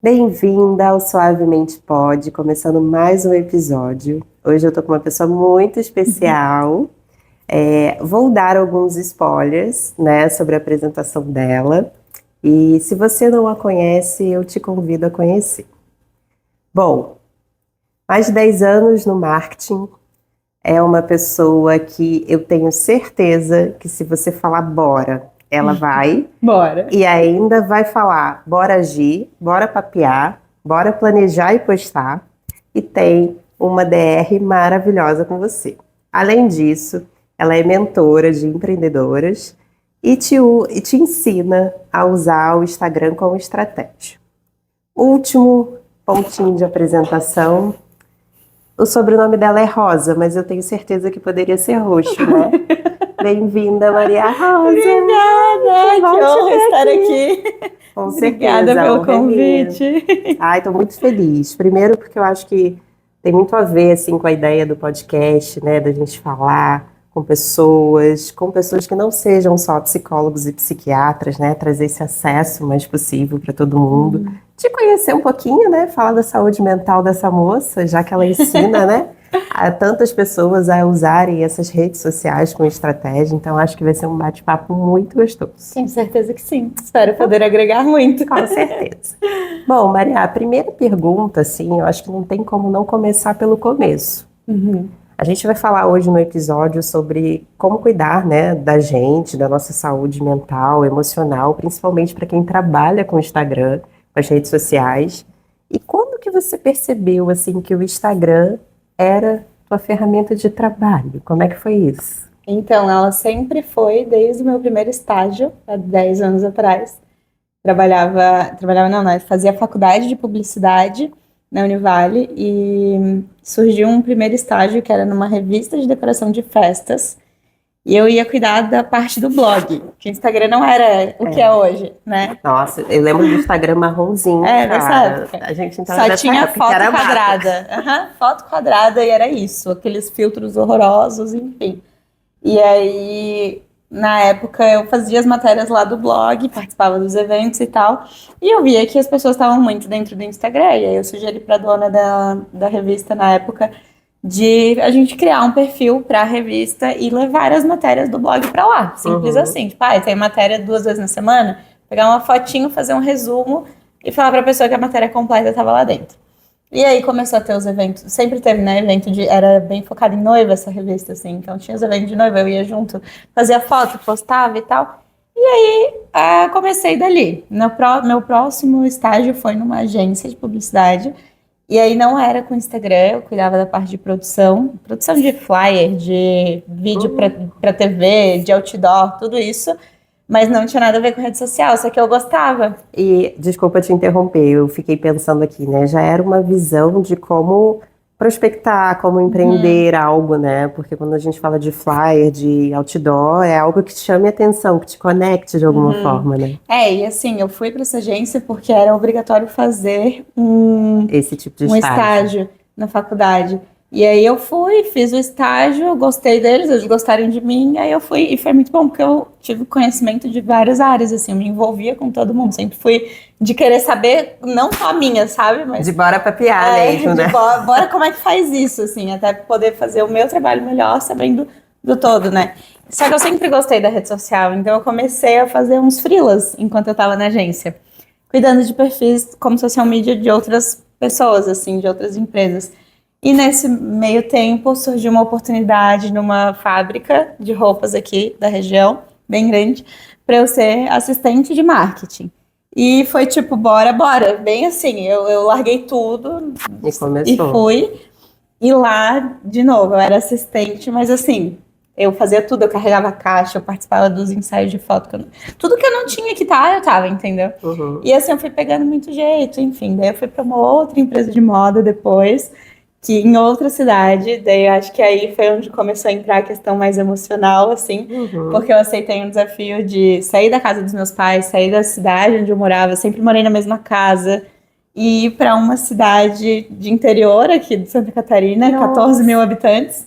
Bem-vinda ao Suavemente Pod, começando mais um episódio. Hoje eu tô com uma pessoa muito especial. Vou dar alguns spoilers, né, sobre a apresentação dela. E se você não a conhece, eu te convido a conhecer. Bom, mais de 10 anos no marketing, é uma pessoa que eu tenho certeza que se você falar bora, ela vai. Bora. E ainda vai falar, bora agir, bora papear, bora planejar e postar. E tem uma DR maravilhosa com você. Além disso, ela é mentora de empreendedoras e te ensina a usar o Instagram como estratégia. Último pontinho de apresentação. O sobrenome dela é Rosa, mas eu tenho certeza que poderia ser roxo, né? Bem-vinda, Maria Rosa! Obrigada, que honra estar aqui. Com Obrigada certeza, a pelo honra é minha. convite. Ai, estou muito feliz. Primeiro porque eu acho que tem muito a ver assim com a ideia do podcast, né, da gente falar com pessoas que não sejam só psicólogos e psiquiatras, né, trazer esse acesso mais possível para todo mundo. Te conhecer um pouquinho, né, falar da saúde mental dessa moça, já que ela ensina, né, a tantas pessoas a usarem essas redes sociais com estratégia. Então acho que vai ser um bate-papo muito gostoso. Tenho certeza que sim. Espero poder agregar muito. Com certeza. Bom, Maria, a primeira pergunta, assim, eu acho que não tem como não começar pelo começo. A gente vai falar hoje no episódio sobre como cuidar, né, da gente, da nossa saúde mental, emocional, principalmente para quem trabalha com o Instagram, com as redes sociais. E quando que você percebeu, assim, que o Instagram era tua ferramenta de trabalho? Como é que foi isso? Então, ela sempre foi, desde o meu primeiro estágio, há 10 anos atrás. Trabalhava não, né? Fazia faculdade de publicidade na Univale e surgiu um primeiro estágio que era numa revista de decoração de festas. E eu ia cuidar da parte do blog, que o Instagram não era o que é hoje, né? Nossa, eu lembro do Instagram marronzinho, Nessa cara. época. A gente entrava Só nessa tinha época que foto era mato. quadrada. Foto quadrada e era isso. Aqueles filtros horrorosos, enfim. E aí, na época, eu fazia as matérias lá do blog, participava dos eventos e tal. E eu via que as pessoas estavam muito dentro do Instagram. E aí eu sugeri para a dona da revista na época de a gente criar um perfil para a revista e levar as matérias do blog para lá. Simples assim. Tipo, tem matéria 2 vezes na semana, pegar uma fotinho, fazer um resumo e falar para a pessoa que a matéria completa estava lá dentro. E aí começou a ter os eventos, sempre teve, né, era bem focado em noiva essa revista, assim, então tinha os eventos de noiva, eu ia junto, fazia foto, postava e tal. E aí, comecei dali. Meu próximo estágio foi numa agência de publicidade, e aí não era com Instagram, eu cuidava da parte de produção de flyer, de vídeo para TV, de outdoor, tudo isso, mas não tinha nada a ver com rede social, só que eu gostava. E, desculpa te interromper, eu fiquei pensando aqui, né? Já era uma visão de como prospectar, como empreender algo, né? Porque quando a gente fala de flyer, de outdoor, é algo que te chame a atenção, que te conecte de alguma forma, né? E assim, eu fui para essa agência porque era obrigatório fazer Esse tipo de um estágio. estágio na faculdade. E aí eu fui, fiz o estágio, gostei deles, eles gostaram de mim, aí eu fui, e foi muito bom, porque eu tive conhecimento de várias áreas, assim, eu me envolvia com todo mundo, sempre fui de querer saber, não só a minha, sabe, mas... De bora papear mesmo, né? Bora como é que faz isso, assim, até poder fazer o meu trabalho melhor, sabendo do todo, né? Só que eu sempre gostei da rede social, então eu comecei a fazer uns freelas enquanto eu tava na agência, cuidando de perfis como social media de outras pessoas, assim, de outras empresas. E nesse meio tempo surgiu uma oportunidade numa fábrica de roupas aqui da região, bem grande, para eu ser assistente de marketing. E foi tipo, bora, bem assim, eu larguei tudo E e começou. fui. E lá, de novo, eu era assistente, mas assim, eu fazia tudo, eu carregava a caixa, eu participava dos ensaios de foto. Tudo que eu não tinha que estar, eu tava, entendeu? E assim, eu fui pegando muito jeito, enfim. Daí eu fui para uma outra empresa de moda depois, que em outra cidade, daí eu acho que aí foi onde começou a entrar a questão mais emocional, assim, porque eu aceitei um desafio de sair da casa dos meus pais, sair da cidade onde eu morava, eu sempre morei na mesma casa, e ir para uma cidade de interior aqui de Santa Catarina, 14 mil habitantes,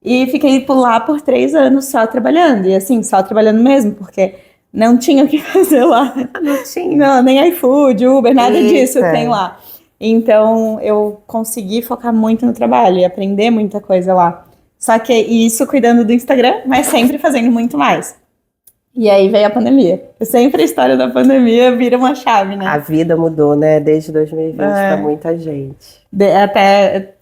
e fiquei por lá por 3 anos só trabalhando, e assim, só trabalhando mesmo, porque não tinha o que fazer lá. Não tinha. Não, nem iFood, Uber, nada disso Eita. tem lá. Então, eu consegui focar muito no trabalho e aprender muita coisa lá. Só que isso cuidando do Instagram, mas sempre fazendo muito mais. E aí veio a pandemia. Sempre a história da pandemia vira uma chave, né? A vida mudou, né? Desde 2020 para muita gente. Até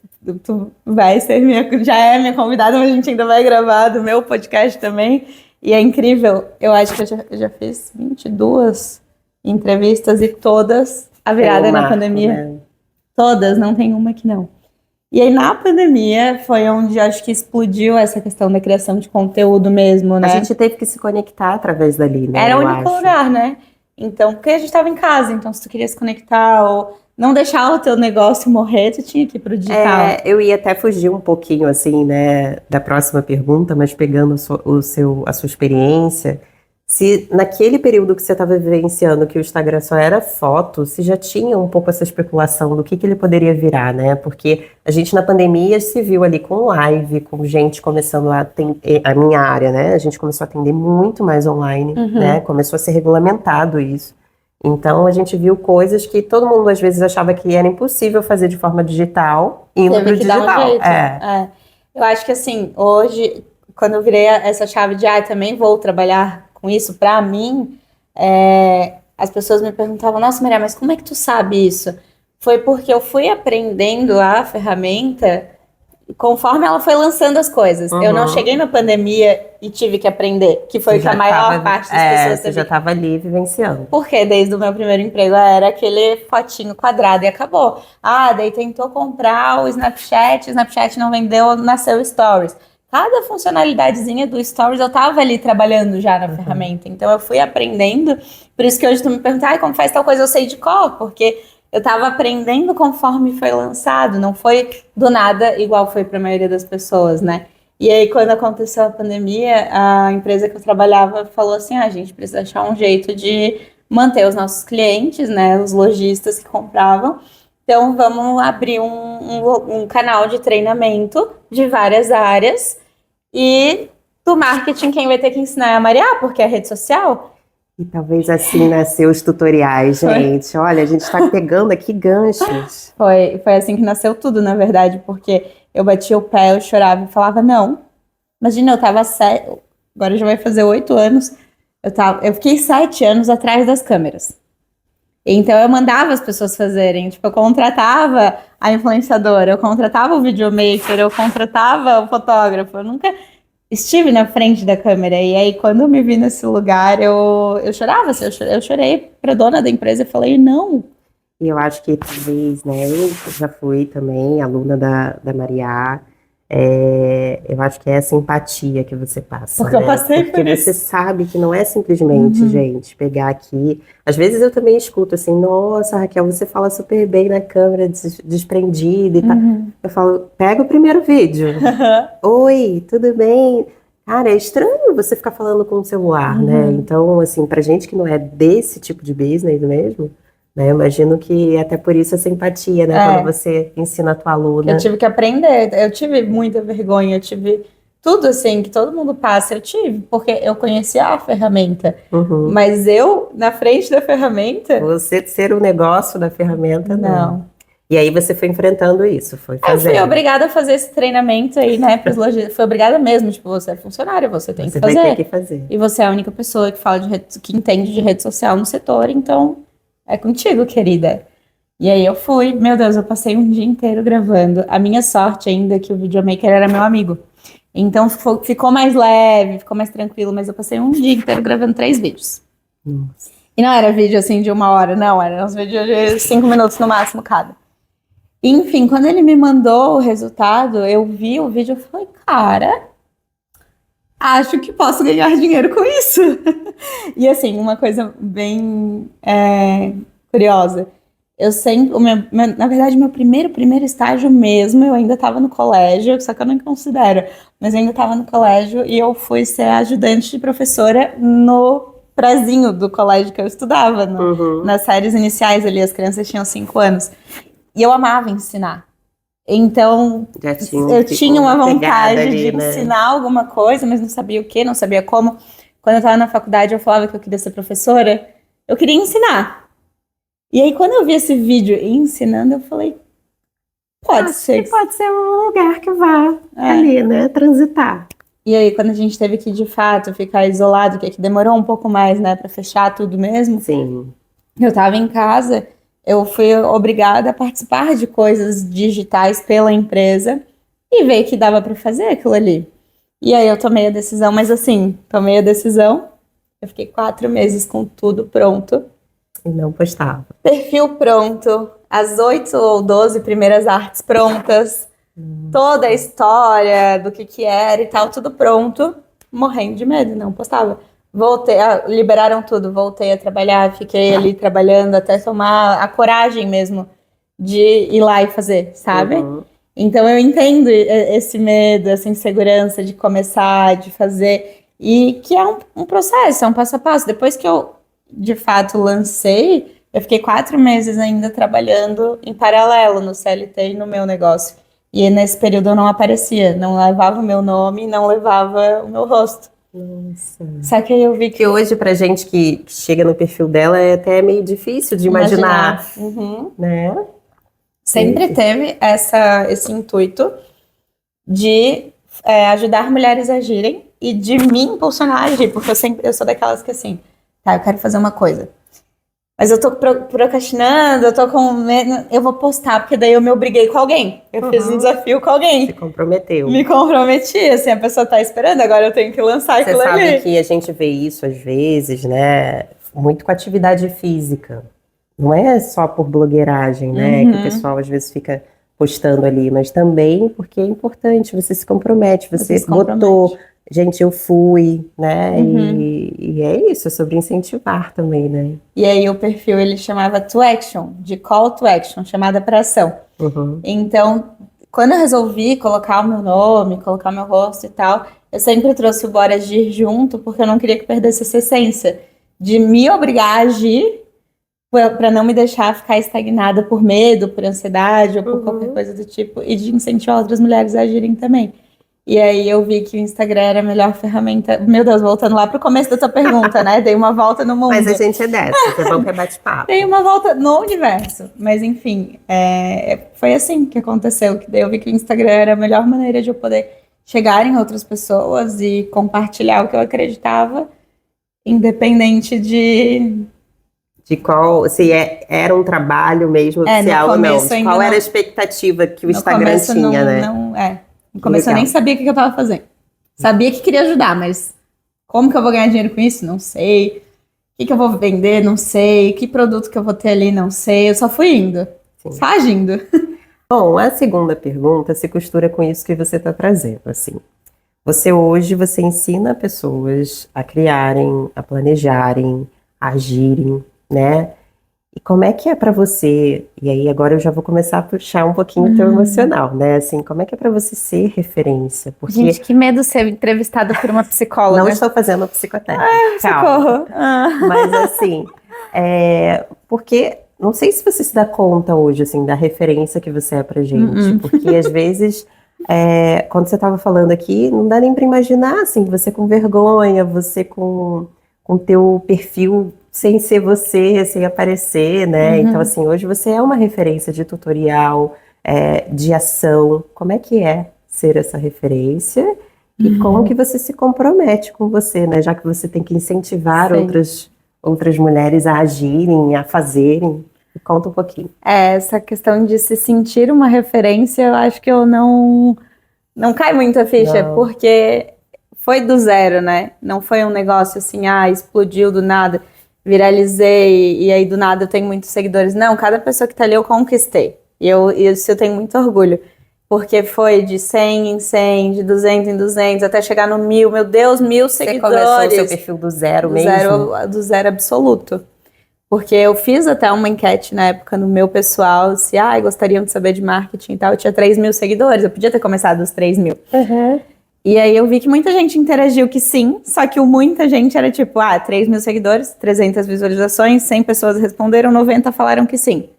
tu vai ser já é minha convidada, mas a gente ainda vai gravar do meu podcast também. E é incrível. Eu acho que eu já fiz 22 entrevistas e todas a virada na pandemia. Né? Todas, não tem uma que não. E aí, na pandemia, foi onde acho que explodiu essa questão da criação de conteúdo mesmo, né? A gente teve que se conectar através dali, né? Era o único lugar, né? Então, porque a gente estava em casa, então se tu queria se conectar ou não deixar o teu negócio morrer, tu tinha que ir pro digital. Eu ia até fugir um pouquinho, assim, né, da próxima pergunta, mas pegando a sua experiência, se naquele período que você estava vivenciando que o Instagram só era foto, se já tinha um pouco essa especulação do que ele poderia virar, né? Porque a gente na pandemia se viu ali com live, com gente começando a minha área, né? A gente começou a atender muito mais online, né? Começou a ser regulamentado isso. Então a gente viu coisas que todo mundo às vezes achava que era impossível fazer de forma digital, indo pro digital. Dar um jeito. Eu acho que assim, hoje, quando eu virei essa chave de também vou trabalhar com isso, pra mim, as pessoas me perguntavam, nossa, Maria, mas como é que tu sabe isso? Foi porque eu fui aprendendo a ferramenta conforme ela foi lançando as coisas. Eu não cheguei na pandemia e tive que aprender, que foi o que a maior parte das pessoas teve. Você já estava ali vivenciando. Porque desde o meu primeiro emprego era aquele fotinho quadrado e acabou. Daí tentou comprar o Snapchat não vendeu, nasceu Stories. Cada funcionalidadezinha do Stories eu tava ali trabalhando já na ferramenta. Então eu fui aprendendo. Por isso que hoje tu me pergunta, como faz tal coisa, eu sei de cor, porque eu tava aprendendo conforme foi lançado. Não foi do nada igual foi para a maioria das pessoas, né? E aí quando aconteceu a pandemia, a empresa que eu trabalhava falou assim, a gente precisa achar um jeito de manter os nossos clientes, né? Os lojistas que compravam. Então vamos abrir um canal de treinamento de várias áreas. E do marketing, quem vai ter que ensinar é a Maria, porque é rede social. E talvez assim nasceu os tutoriais, gente. Olha, a gente tá pegando aqui ganchos. Foi assim que nasceu tudo, na verdade, porque eu batia o pé, eu chorava e falava, não. Imagina, eu tava agora já vai fazer 8 anos. Eu fiquei 7 anos atrás das câmeras. Então eu mandava as pessoas fazerem, tipo, eu contratava a influenciadora, eu contratava o videomaker, eu contratava o fotógrafo, eu nunca estive na frente da câmera. E aí quando eu me vi nesse lugar, eu chorava, assim, eu chorei pra dona da empresa e falei, não. E eu acho que talvez, né, eu já fui também aluna da Maria. Eu acho que é essa empatia que você passa. Porque eu passei por isso. Porque você sabe que não é simplesmente, gente, pegar aqui. Às vezes eu também escuto assim, nossa, Raquel, você fala super bem na câmera, desprendida e tal. Eu falo, pega o primeiro vídeo. Oi, tudo bem? Cara, é estranho você ficar falando com o celular, né? Então, assim, pra gente que não é desse tipo de business mesmo, né, eu imagino que até por isso essa empatia, né? Quando você ensina a tua aluna. Eu tive que aprender, eu tive muita vergonha, eu tive tudo assim, que todo mundo passa, eu tive, porque eu conhecia a ferramenta, mas eu, na frente da ferramenta... Você ser o negócio da ferramenta, não. E aí você foi enfrentando isso, foi fazendo. Eu fui obrigada a fazer esse treinamento aí, né, para os lojistas, foi obrigada mesmo, tipo, você é funcionária, você tem que fazer. Você vai ter que fazer. E você é a única pessoa que fala que entende de rede social no setor, então... é contigo, querida. E aí eu fui, meu Deus, eu passei um dia inteiro gravando. A minha sorte ainda é que o videomaker era meu amigo. Então ficou mais leve, ficou mais tranquilo, mas eu passei um dia inteiro gravando 3 vídeos. Nossa. E não era vídeo assim de 1 hora, não, eram uns vídeos de 5 minutos no máximo cada. Enfim, quando ele me mandou o resultado, eu vi o vídeo e falei, cara, acho que posso ganhar dinheiro com isso. E assim, uma coisa bem curiosa. Eu sempre, na verdade, meu primeiro estágio mesmo, eu ainda estava no colégio, só que eu não considero, mas eu ainda estava no colégio e eu fui ser ajudante de professora no prezinho do colégio que eu estudava, nas séries iniciais ali, as crianças tinham 5 anos. E eu amava ensinar. Então, eu tinha uma vontade de ensinar alguma coisa, mas não sabia o que, não sabia como. quando eu tava na faculdade, eu falava que eu queria ser professora, eu queria ensinar. E aí, quando eu vi esse vídeo ensinando, eu falei, pode ser. Pode ser um lugar que vá ali, né? Transitar. E aí, quando a gente teve que, de fato, ficar isolado, que demorou um pouco mais, né, pra fechar tudo mesmo. Sim. Eu tava em casa, eu fui obrigada a participar de coisas digitais pela empresa e ver que dava pra fazer aquilo ali. E aí eu tomei a decisão, mas assim, tomei a decisão, eu fiquei 4 meses com tudo pronto. E não postava. Perfil pronto, as 8 ou 12 primeiras artes prontas, toda a história do que era e tal, tudo pronto, morrendo de medo, não postava. Voltei, liberaram tudo, voltei a trabalhar, fiquei ali trabalhando até tomar a coragem mesmo de ir lá e fazer, sabe? Uhum. Então eu entendo esse medo, essa insegurança de começar, de fazer, e que é um processo, é um passo a passo. Depois que eu, de fato, lancei, eu fiquei 4 meses ainda trabalhando em paralelo no CLT e no meu negócio. E nesse período eu não aparecia, não levava o meu nome, não levava o meu rosto. Nossa. Só que aí eu vi Que hoje, pra gente que chega no perfil dela, é até meio difícil de imaginar. Uhum. Né? Sempre teve esse intuito de ajudar mulheres a agirem e de me impulsionar a agir, porque eu sou daquelas que assim, tá, eu quero fazer uma coisa, mas eu tô procrastinando, eu tô com medo, eu vou postar, porque daí eu me obriguei com alguém, eu fiz um desafio com alguém. Se comprometeu. Me comprometi, assim, a pessoa tá esperando, agora eu tenho que lançar aquilo ali. Você sabe que a gente vê isso às vezes, né, muito com atividade física. Não é só por blogueiragem, né, que o pessoal às vezes fica postando ali, mas também porque é importante, você se compromete, você botou, gente, eu fui, né, e é isso, é sobre incentivar também, né. E aí o perfil, ele chamava to action, de call to action, chamada para ação. Então, quando eu resolvi colocar o meu nome, colocar o meu rosto e tal, eu sempre trouxe o Bora Agir junto, porque eu não queria que perdesse essa essência de me obrigar a agir para não me deixar ficar estagnada por medo, por ansiedade ou por qualquer coisa do tipo, e de incentivar outras mulheres a agirem também. E aí eu vi que o Instagram era a melhor ferramenta. Meu Deus, voltando lá pro começo da tua pergunta, né? Dei uma volta no mundo. Mas a gente é dessas, é bom que é bate-papo. Dei uma volta no universo. Mas enfim, foi assim que aconteceu. Que daí eu vi que o Instagram era a melhor maneira de eu poder chegar em outras pessoas e compartilhar o que eu acreditava, independente de qual, se era um trabalho mesmo oficial ou não. De qual era a expectativa que o Instagram tinha, né? No começo eu nem sabia o que eu tava fazendo. Sabia que queria ajudar, mas como que eu vou ganhar dinheiro com isso? Não sei. O que eu vou vender? Não sei. Que produto que eu vou ter ali? Não sei. Eu só fui indo. Só agindo. Bom, a segunda pergunta se costura com isso que você está trazendo, assim. Hoje, você ensina pessoas a criarem, a planejarem, a agirem, né? E como é que é para você, e aí agora eu já vou começar a puxar um pouquinho o teu emocional, né? Assim, como é que é para você ser referência? Porque gente, que medo ser entrevistada por uma psicóloga. Não estou fazendo psicotécnica. Socorro. Mas assim, porque não sei se você se dá conta hoje, assim, da referência que você é pra gente. Porque às vezes, quando você estava falando aqui, não dá nem para imaginar, assim, você com vergonha, você com teu perfil sem ser você, sem aparecer, né? Então, assim, hoje você é uma referência de tutorial, de ação. Como é que é ser essa referência? E como que você se compromete com você, né? Já que você tem que incentivar outras mulheres a agirem, a fazerem. Conta um pouquinho. Essa questão de se sentir uma referência, eu acho que eu não cai muito a ficha, porque foi do zero, né? Não foi um negócio assim, explodiu do nada, viralizei e aí do nada eu tenho muitos seguidores. Não, cada pessoa que tá ali eu conquistei. E isso eu tenho muito orgulho. Porque foi de 100 em 100, de 200 em 200, até chegar no 1000. Meu Deus, 1000 seguidores. Você começou o seu perfil do zero mesmo? Do zero absoluto. Porque eu fiz até uma enquete na época no meu pessoal, se gostariam de saber de marketing e tal. Eu tinha 3.000 seguidores, eu podia ter começado dos 3.000. E aí eu vi que muita gente interagiu que sim, só que muita gente era tipo, 3.000 seguidores, 300 visualizações, 100 pessoas responderam, 90 falaram que sim.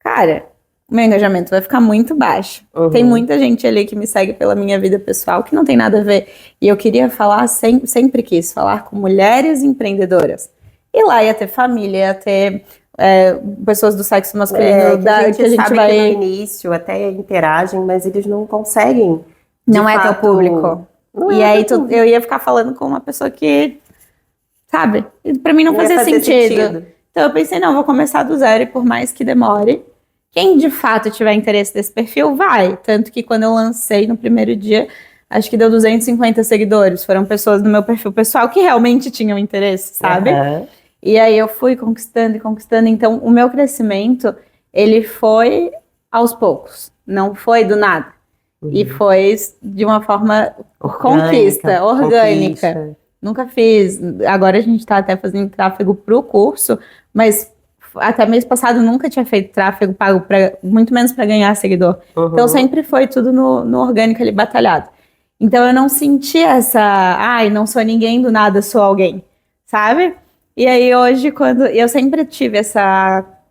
Cara, o meu engajamento vai ficar muito baixo. Uhum. Tem muita gente ali que me segue pela minha vida pessoal que não tem nada a ver. E eu queria falar, sempre quis falar com mulheres empreendedoras. E lá ia ter família, ia ter pessoas do sexo masculino que a gente sabe vai... que no início até interagem, mas eles não conseguem. Não é teu público. Não e é aí teu público. eu ia ficar falando com uma pessoa que, sabe, pra mim não ia fazia fazer sentido. Então eu pensei, não, vou começar do zero e por mais que demore, quem de fato tiver interesse desse perfil, vai. Tanto que quando eu lancei no primeiro dia, acho que deu 250 seguidores. Foram pessoas do meu perfil pessoal que realmente tinham interesse, sabe? Uhum. E aí eu fui conquistando e conquistando. Então o meu crescimento, ele foi aos poucos. Não foi do nada. E foi de uma forma conquista, orgânica. Conquista. Nunca fiz. Agora a gente está até fazendo tráfego para o curso, mas até mês passado nunca tinha feito tráfego pago, muito menos para ganhar seguidor. Uhum. Então sempre foi tudo no orgânico ali, batalhado. Então eu não senti essa, ai, não sou ninguém do nada, sou alguém, sabe? E aí hoje, quando eu sempre tive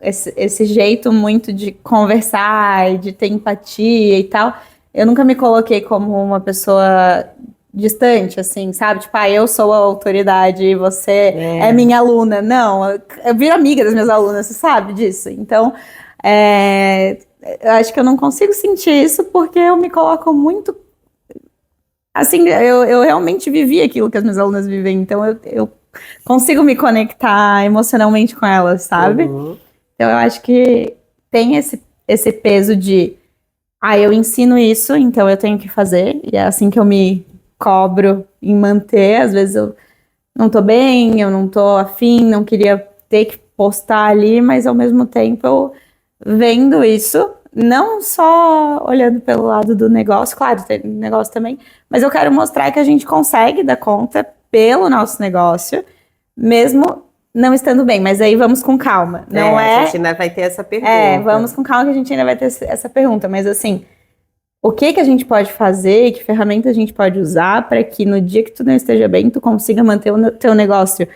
esse jeito muito de conversar e de ter empatia e tal, eu nunca me coloquei como uma pessoa distante, assim, sabe? Tipo, eu sou a autoridade e você é minha aluna. Não, eu viro amiga das minhas alunas, você sabe disso. Então, eu acho que eu não consigo sentir isso porque eu me coloco muito... Assim, eu realmente vivi aquilo que as minhas alunas vivem, então eu consigo me conectar emocionalmente com elas, sabe? Uhum. Então, eu acho que tem esse peso de... eu ensino isso, então eu tenho que fazer. E é assim que eu me cobro em manter. Às vezes eu não tô bem, eu não tô afim, não queria ter que postar ali, mas ao mesmo tempo eu vendo isso, não só olhando pelo lado do negócio, claro, tem negócio também, mas eu quero mostrar que a gente consegue dar conta pelo nosso negócio, mesmo não estando bem, mas aí vamos com calma. Não A gente ainda vai ter essa pergunta. Vamos com calma que a gente ainda vai ter essa pergunta, mas assim, o que a gente pode fazer, que ferramenta a gente pode usar para que no dia que tu não esteja bem, tu consiga manter o teu negócio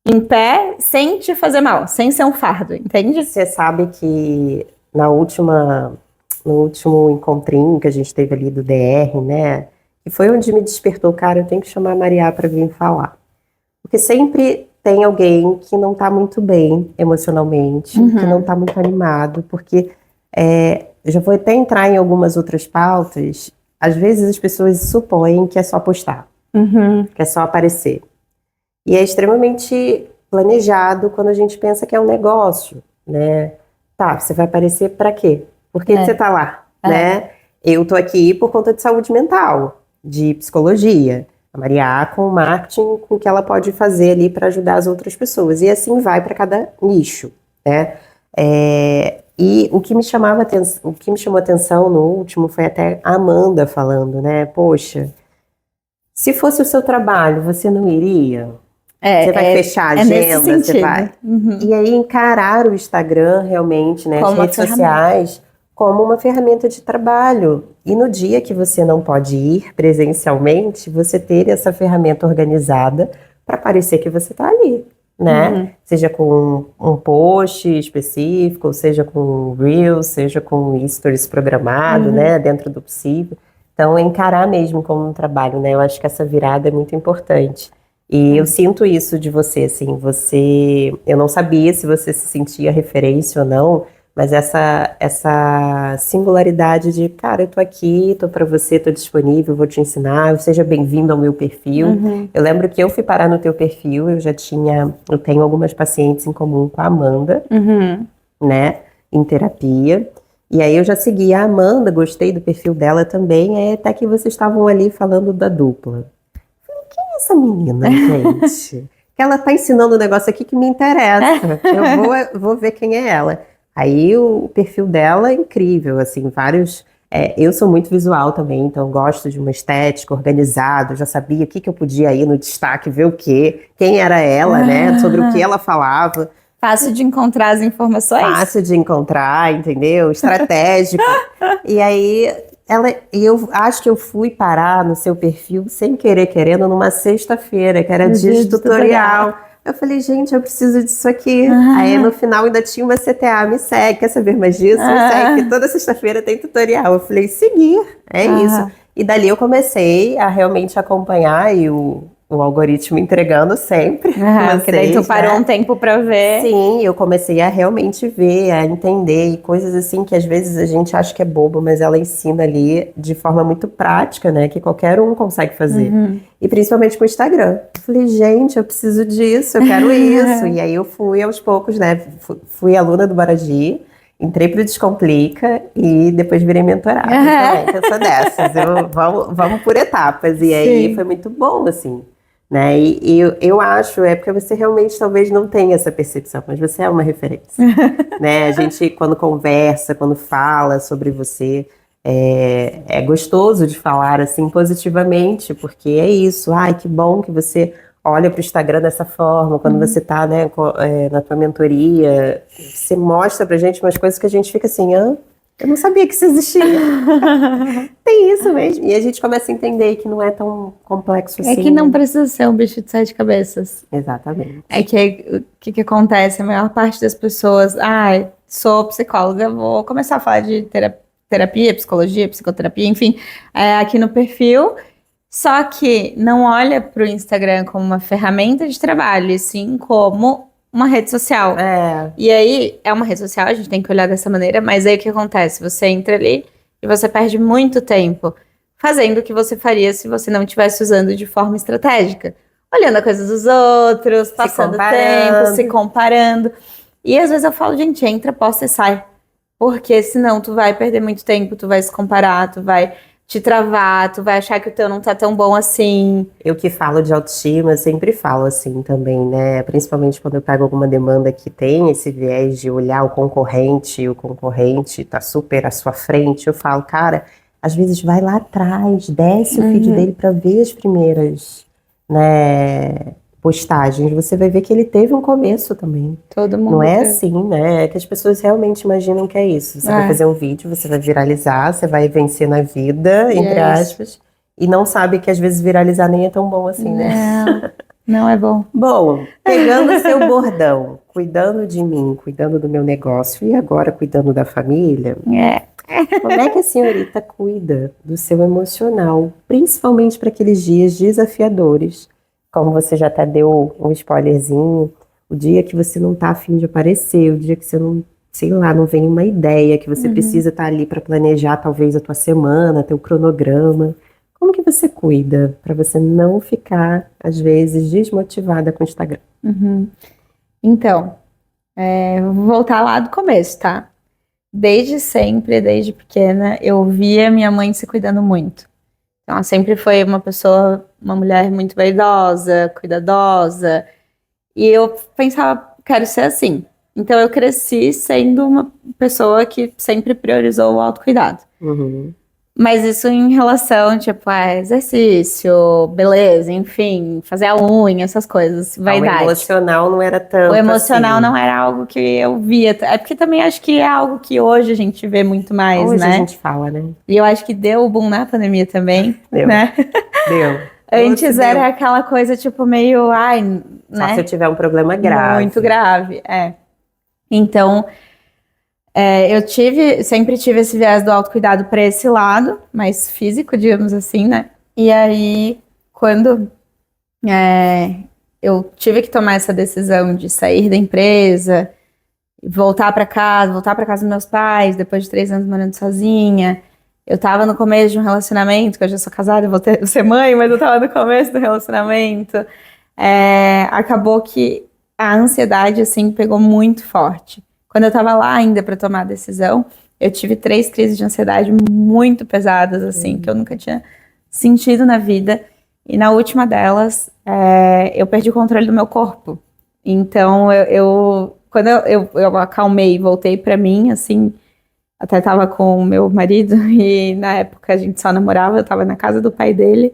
em pé, sem te fazer mal, sem ser um fardo, entende? Você sabe que no último encontrinho que a gente teve ali do DR, né, que foi onde me despertou, cara, eu tenho que chamar a Mariá para vir falar. Porque sempre tem alguém que não tá muito bem emocionalmente, que não tá muito animado, porque eu já vou até entrar em algumas outras pautas, às vezes as pessoas supõem que é só postar, que é só aparecer. E é extremamente planejado quando a gente pensa que é um negócio, né? Tá, você vai aparecer para quê? Por que você tá lá, né? Eu tô aqui por conta de saúde mental, de psicologia. A Mariá com o marketing, com o que ela pode fazer ali para ajudar as outras pessoas. E assim vai para cada nicho, né? E o que me chamou atenção no último foi até a Amanda falando, né? Poxa, se fosse o seu trabalho, você não iria? Você vai fechar a agenda, você vai. E aí encarar o Instagram realmente, né? As redes sociais como uma ferramenta de trabalho. E no dia que você não pode ir presencialmente, você ter essa ferramenta organizada para parecer que você está ali, né? Seja com um post específico, seja com Reels, seja com Stories programado, né? Dentro do possível. Então, encarar mesmo como um trabalho, né? Eu acho que essa virada é muito importante. E eu sinto isso de você, assim, eu não sabia se você se sentia referência ou não, mas essa singularidade de, cara, eu tô aqui, tô pra você, tô disponível, vou te ensinar, seja bem-vindo ao meu perfil. Eu lembro que eu fui parar no teu perfil, eu tenho algumas pacientes em comum com a Amanda, né, em terapia, e aí eu já segui a Amanda, gostei do perfil dela também, até que vocês estavam ali falando da dupla. Essa menina, gente, que ela tá ensinando um negócio aqui que me interessa, eu vou ver quem é ela. Aí o perfil dela é incrível, assim, eu sou muito visual também, então gosto de uma estética organizada, já sabia o que eu podia ir no destaque, ver o quê, quem era ela, né, sobre o que ela falava. Fácil de encontrar as informações? Fácil de encontrar, entendeu? Estratégico. E aí... eu acho que eu fui parar no seu perfil sem querer, querendo, numa sexta-feira, que era dia de tutorial. Eu falei, gente, eu preciso disso aqui. Ah. Aí no final ainda tinha uma CTA, me segue, quer saber mais disso? Me segue, porque toda sexta-feira tem tutorial. Eu falei, seguir, é isso. E dali eu comecei a realmente acompanhar e o algoritmo entregando sempre. Porque daí tu parou um tempo pra ver. Sim, eu comecei a realmente ver, a entender, e coisas assim que às vezes a gente acha que é bobo, mas ela ensina ali de forma muito prática, né? Que qualquer um consegue fazer. E principalmente com o Instagram. Eu falei, gente, eu preciso disso, eu quero isso. E aí eu fui aos poucos, né? Fui aluna do Baragi, entrei pro Descomplica e depois virei mentorada também, que eu sou dessas. Vamos por etapas. E aí foi muito bom, assim. Né? E eu acho, é porque você realmente talvez não tenha essa percepção, mas você é uma referência, né? A gente, quando conversa, quando fala sobre você, é gostoso de falar assim positivamente, porque é isso. Ai, que bom que você olha para o Instagram dessa forma, quando você está, né, na tua mentoria, você mostra pra gente umas coisas que a gente fica assim, eu não sabia que isso existia. Tem isso mesmo. E a gente começa a entender que não é tão complexo assim. É que não precisa ser um bicho de 7 cabeças. Exatamente. É que o que acontece? A maior parte das pessoas, sou psicóloga, vou começar a falar de terapia, psicologia, psicoterapia, enfim, aqui no perfil. Só que não olha para o Instagram como uma ferramenta de trabalho, e sim como uma rede social. E aí, é uma rede social, a gente tem que olhar dessa maneira, mas aí o que acontece? Você entra ali e você perde muito tempo fazendo o que você faria se você não estivesse usando de forma estratégica. Olhando a coisa dos outros, passando tempo, se comparando. E às vezes eu falo, gente, entra, posta e sai. Porque senão tu vai perder muito tempo, tu vai se comparar, tu vai te travar, tu vai achar que o teu não tá tão bom assim. Eu que falo de autoestima, eu sempre falo assim também, né? Principalmente quando eu pego alguma demanda que tem esse viés de olhar o concorrente tá super à sua frente, eu falo, cara, às vezes vai lá atrás, desce o feed dele para ver as primeiras, né, postagens, você vai ver que ele teve um começo também. Todo mundo Não é teve. assim, né? É que as pessoas realmente imaginam que é isso. Você vai fazer um vídeo, você vai viralizar, você vai vencer na vida, entre aspas, e não sabe que às vezes viralizar nem é tão bom assim, né? Não é bom. Bom, pegando seu bordão, cuidando de mim, cuidando do meu negócio e agora cuidando da família, como é que a senhorita cuida do seu emocional, principalmente para aqueles dias desafiadores, como você já até deu um spoilerzinho, o dia que você não tá a fim de aparecer, o dia que você não, sei lá, não vem uma ideia, que você precisa estar ali para planejar talvez a tua semana, teu cronograma. Como que você cuida para você não ficar, às vezes, desmotivada com o Instagram? Então, vou voltar lá do começo, tá? Desde sempre, desde pequena, eu via minha mãe se cuidando muito. Então, ela sempre foi uma mulher muito vaidosa, cuidadosa. E eu pensava, quero ser assim. Então, eu cresci sendo uma pessoa que sempre priorizou o autocuidado. Mas isso em relação, tipo, a exercício, beleza, enfim, fazer a unha, essas coisas, vaidade. O emocional não era tanto O emocional assim. não era algo que eu via. É porque também acho que é algo que hoje a gente vê muito mais, Hoje né? a gente fala, né? E eu acho que deu o boom na pandemia também, Deu. né? Deu. Antes era aquela coisa, tipo, meio, Só né? se eu tiver um problema grave. Muito grave, Então, eu sempre tive esse viés do autocuidado para esse lado, mais físico, digamos assim, né? E aí, quando eu tive que tomar essa decisão de sair da empresa, voltar para casa dos meus pais, depois de 3 anos morando sozinha. Eu tava no começo de um relacionamento, que eu já sou casada, eu vou ser mãe, mas eu tava no começo do relacionamento. Acabou que a ansiedade, assim, pegou muito forte. Quando eu tava lá ainda para tomar a decisão, eu tive 3 crises de ansiedade muito pesadas, assim, que eu nunca tinha sentido na vida. E na última delas, eu perdi o controle do meu corpo. Então, quando eu acalmei e voltei para mim, assim, até tava com o meu marido e na época a gente só namorava, eu tava na casa do pai dele,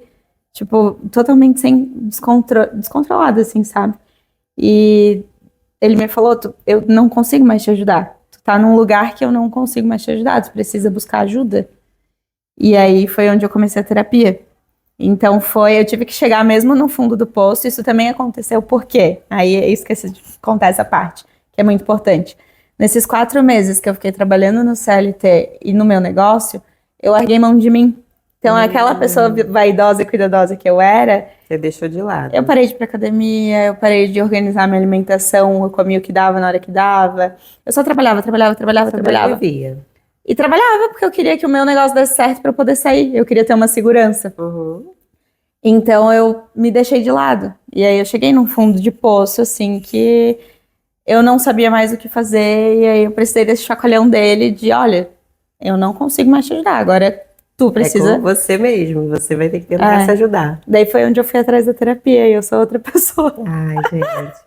tipo, totalmente descontrolada, assim, sabe? E ele me falou, eu não consigo mais te ajudar. Tu tá num lugar que eu não consigo mais te ajudar, tu precisa buscar ajuda. E aí foi onde eu comecei a terapia. Então eu tive que chegar mesmo no fundo do poço. Isso também aconteceu por quê? Aí eu esqueci de contar essa parte, que é muito importante. Nesses 4 meses que eu fiquei trabalhando no CLT e no meu negócio, eu larguei mão de mim. Então, aquela pessoa vaidosa e cuidadosa que eu era... Você deixou de lado. Eu parei de ir pra academia, eu parei de organizar minha alimentação, eu comia o que dava na hora que dava. Eu só trabalhava. Sobrevivia. E trabalhava porque eu queria que o meu negócio desse certo pra eu poder sair. Eu queria ter uma segurança. Então, eu me deixei de lado. E aí, eu cheguei num fundo de poço, assim, que eu não sabia mais o que fazer. E aí, eu precisei desse chacoalhão dele de, olha, eu não consigo mais te ajudar. Agora, tu precisa... É com você mesmo, você vai ter que tentar se ajudar. Daí foi onde eu fui atrás da terapia e eu sou outra pessoa. Ai, gente,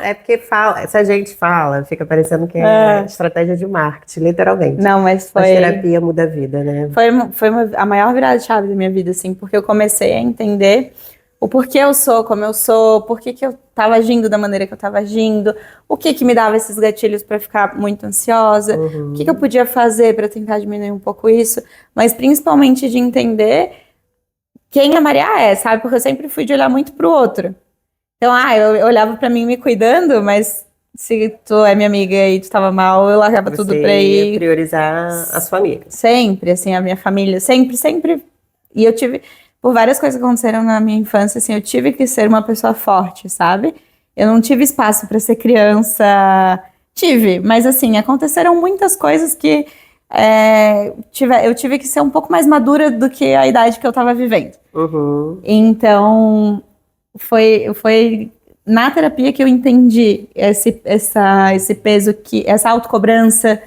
é porque se a gente fala, fica parecendo que é estratégia de marketing, literalmente. Não, mas A terapia muda a vida, né? Foi a maior virada de chave da minha vida, assim, porque eu comecei a entender o porquê eu sou como eu sou, por que eu tava agindo da maneira que eu tava agindo, o que me dava esses gatilhos pra ficar muito ansiosa, o que eu podia fazer pra tentar diminuir um pouco isso, mas principalmente de entender quem a Maria é, sabe? Porque eu sempre fui de olhar muito pro outro. Então, eu olhava pra mim me cuidando, mas se tu é minha amiga e tu tava mal, eu largava tudo pra ir. Você ia priorizar a sua família. Sempre, assim, a minha família, sempre. E eu tive, por várias coisas que aconteceram na minha infância, assim, eu tive que ser uma pessoa forte, sabe? Eu não tive espaço pra ser criança. Tive, mas assim, aconteceram muitas coisas que eu tive que ser um pouco mais madura do que a idade que eu tava vivendo. Então, foi na terapia que eu entendi esse peso, essa autocobrança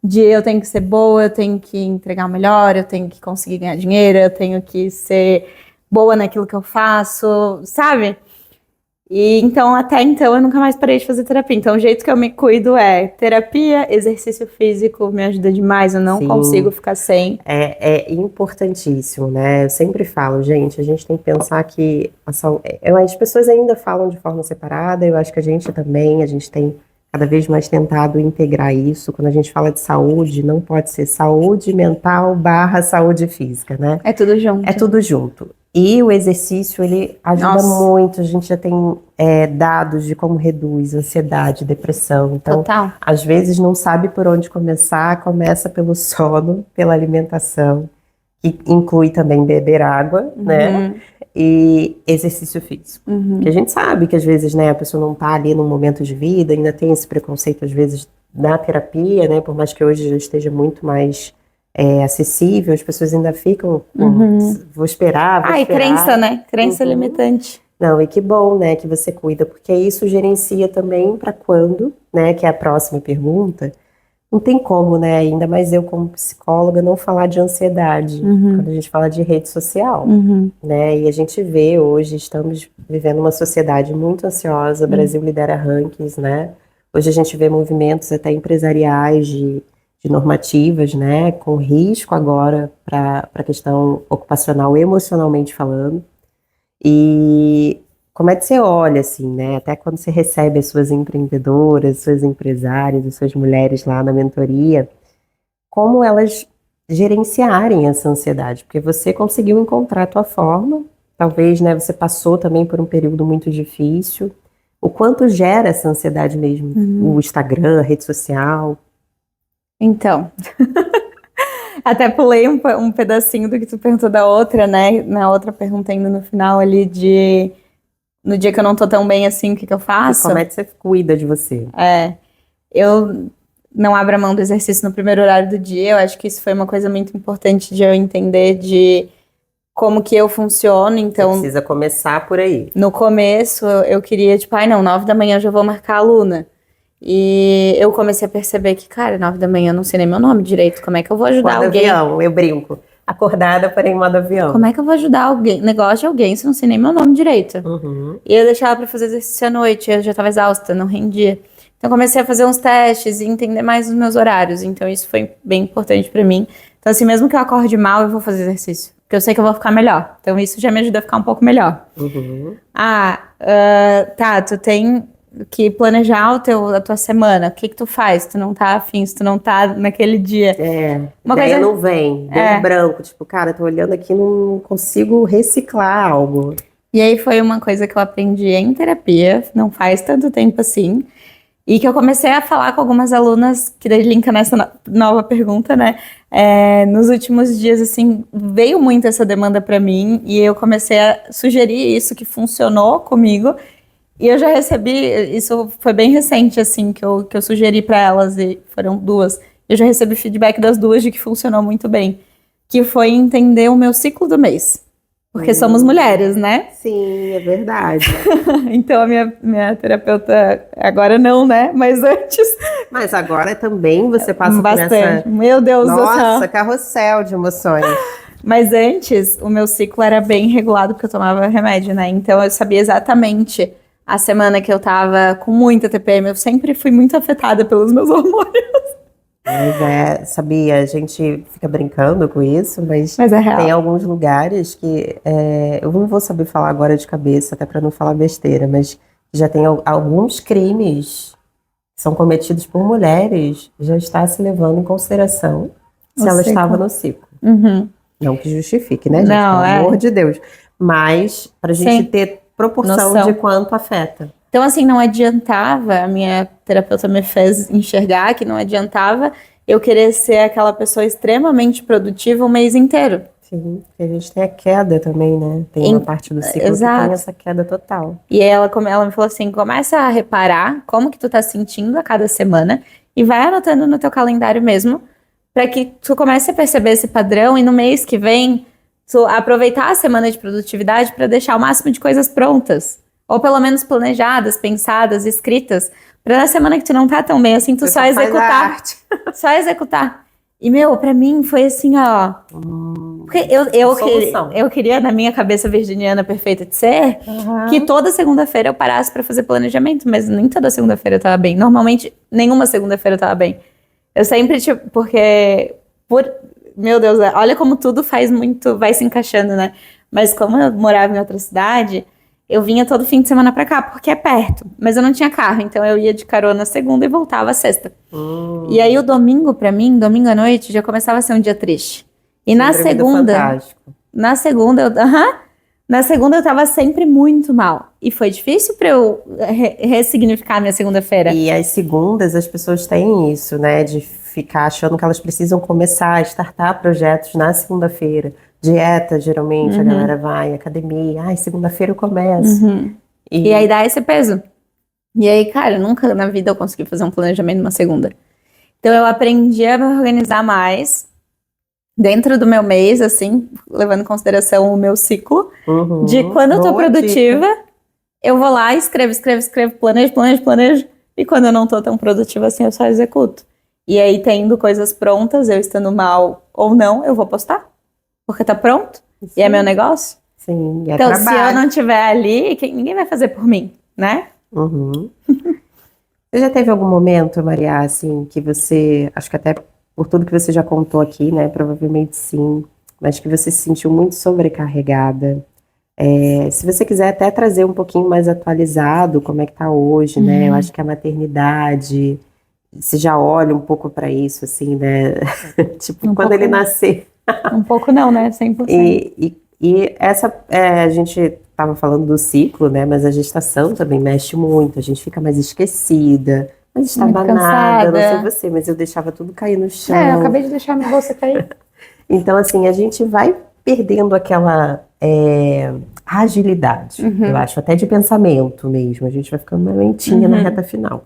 de eu tenho que ser boa, eu tenho que entregar o melhor, eu tenho que conseguir ganhar dinheiro, eu tenho que ser boa naquilo que eu faço, sabe? E então, até então, eu nunca mais parei de fazer terapia. Então, o jeito que eu me cuido é terapia, exercício físico, me ajuda demais, eu não consigo ficar sem. É importantíssimo, né? Eu sempre falo, gente, a gente tem que pensar que as pessoas ainda falam de forma separada, eu acho que a gente também, a gente tem cada vez mais tentado integrar isso. Quando a gente fala de saúde, não pode ser saúde mental / saúde física, né? É tudo junto. É tudo junto. E o exercício, ele ajuda muito. A gente já tem dados de como reduz ansiedade, depressão. Então, às vezes não sabe por onde começar, começa pelo sono, pela alimentação, que inclui também beber água, né? E exercício físico. Porque a gente sabe que às vezes, né, a pessoa não tá ali num momento de vida, ainda tem esse preconceito às vezes na terapia, né? Por mais que hoje já esteja muito mais acessível, as pessoas ainda ficam, vou esperar. E crença, né? Crença limitante. Não, e que bom, né, que você cuida, porque isso gerencia também para quando, né, que é a próxima pergunta. Não tem como, né, ainda mais eu como psicóloga, não falar de ansiedade, quando a gente fala de rede social, né, e a gente vê hoje, estamos vivendo uma sociedade muito ansiosa, o Brasil lidera rankings, né, hoje a gente vê movimentos até empresariais de normativas, né, com risco agora para a questão ocupacional, emocionalmente falando. E como é que você olha, assim, né, até quando você recebe as suas empreendedoras, suas empresárias, as suas mulheres lá na mentoria, como elas gerenciarem essa ansiedade? Porque você conseguiu encontrar a tua forma, talvez, né, você passou também por um período muito difícil. O quanto gera essa ansiedade mesmo? O Instagram, a rede social? Então, até pulei um pedacinho do que tu perguntou da outra, né? Na outra pergunta ainda no final ali no dia que eu não tô tão bem assim, o que eu faço? Como é que você cuida de você? Eu não abro a mão do exercício no primeiro horário do dia. Eu acho que isso foi uma coisa muito importante de eu entender de como que eu funciono. Então, você precisa começar por aí. No começo, eu queria, tipo, 9 da manhã eu já vou marcar a aluna. E eu comecei a perceber que, cara, 9 da manhã eu não sei nem meu nome direito. Como é que eu vou ajudar alguém? Avião, eu brinco. Acordada, porém em modo avião. Como é que eu vou ajudar alguém? Negócio de alguém se eu não sei nem meu nome direito? E eu deixava pra fazer exercício à noite, eu já tava exausta, não rendia. Então comecei a fazer uns testes e entender mais os meus horários. Então isso foi bem importante pra mim. Então assim, mesmo que eu acorde mal, eu vou fazer exercício. Porque eu sei que eu vou ficar melhor. Então isso já me ajuda a ficar um pouco melhor. Tu tem que planejar a tua semana. O que tu faz? Tu não tá afim, se tu não tá naquele dia. Uma Ideia coisa... não vem, deu um branco, tipo, cara, tô olhando aqui, não consigo reciclar algo. E aí foi uma coisa que eu aprendi em terapia, não faz tanto tempo assim, e que eu comecei a falar com algumas alunas, que daí linka nessa nova pergunta, né? Nos últimos dias, assim, veio muito essa demanda para mim, e eu comecei a sugerir isso que funcionou comigo, e eu já recebi, isso foi bem recente, assim, que eu sugeri para elas, e foram duas. Eu já recebi feedback das duas de que funcionou muito bem, que foi entender o meu ciclo do mês. Porque somos mulheres, né? Sim, é verdade. Então a minha terapeuta, agora não, né? Mas antes. Mas agora também você passa Bastante. por essa... Meu Deus do Nossa, céu. carrossel de emoções. Mas antes, o meu ciclo era bem regulado, porque eu tomava remédio, né? Então eu sabia exatamente a semana que eu tava com muita TPM. Eu sempre fui muito afetada pelos meus hormônios. Mas sabia, a gente fica brincando com isso, mas Mas é real. tem alguns lugares que eu não vou saber falar agora de cabeça, até para não falar besteira, mas já tem alguns crimes que são cometidos por mulheres, já está se levando em consideração se ela estava no ciclo. Uhum. Não que justifique, né, gente? Não, Pelo amor de Deus. Mas para a gente ter proporção noção de quanto afeta. Então, assim, não adiantava, a minha terapeuta me fez enxergar que não adiantava eu querer ser aquela pessoa extremamente produtiva o mês inteiro. Sim, porque a gente tem a queda também, né? Tem uma parte do ciclo que tem essa queda total. E aí ela me falou assim, começa a reparar como que tu tá sentindo a cada semana e vai anotando no teu calendário mesmo, para que tu comece a perceber esse padrão e no mês que vem, tu aproveitar a semana de produtividade para deixar o máximo de coisas prontas. Ou pelo menos planejadas, pensadas, escritas, pra na semana que tu não tá tão bem assim, tu só executar. Só executar. E, meu, pra mim foi assim, ó. Porque eu queria, na minha cabeça virginiana perfeita de ser, que toda segunda-feira eu parasse pra fazer planejamento, mas nem toda segunda-feira eu tava bem. Normalmente, nenhuma segunda-feira eu tava bem. Eu sempre, tipo, porque. Meu Deus, olha como tudo faz muito, vai se encaixando, né? Mas como eu morava em outra cidade. Eu vinha todo fim de semana pra cá, porque é perto. Mas eu não tinha carro, então eu ia de carona segunda e voltava sexta. E aí o domingo, pra mim, domingo à noite, já começava a ser um dia triste. E na segunda... Na segunda, eu tava sempre muito mal. E foi difícil pra eu ressignificar a minha segunda-feira. E as segundas, as pessoas têm isso, né? De ficar achando que elas precisam começar a startar projetos na segunda-feira. Dieta, geralmente, a galera vai, academia, segunda-feira eu começo. E aí dá esse peso. E aí, cara, nunca na vida eu consegui fazer um planejamento numa segunda. Então eu aprendi a me organizar mais dentro do meu mês, assim, levando em consideração o meu ciclo, de quando eu tô produtiva, eu vou lá, escrevo, planejo, e quando eu não tô tão produtiva assim, eu só executo. E aí, tendo coisas prontas, eu estando mal ou não, eu vou postar. Porque tá pronto, e é meu negócio. Sim, então, trabalho. Se eu não estiver ali, ninguém vai fazer por mim, né? Você já teve algum momento, Maria, assim, que você, acho que até por tudo que você já contou aqui, né, provavelmente sim, mas que você se sentiu muito sobrecarregada? Se você quiser até trazer um pouquinho mais atualizado como é que tá hoje, né? Eu acho que a maternidade, você já olha um pouco para isso, assim, né? Tipo, quando ele nascer. Um pouco não, né? 100%. E essa, a gente estava falando do ciclo, né? Mas a gestação também mexe muito, a gente fica mais esquecida, mais estabanada, não sei você, mas eu deixava tudo cair no chão. Eu acabei de deixar minha bolsa cair. Então, assim, a gente vai perdendo aquela agilidade, eu acho, até de pensamento mesmo, a gente vai ficando mais lentinha na reta final.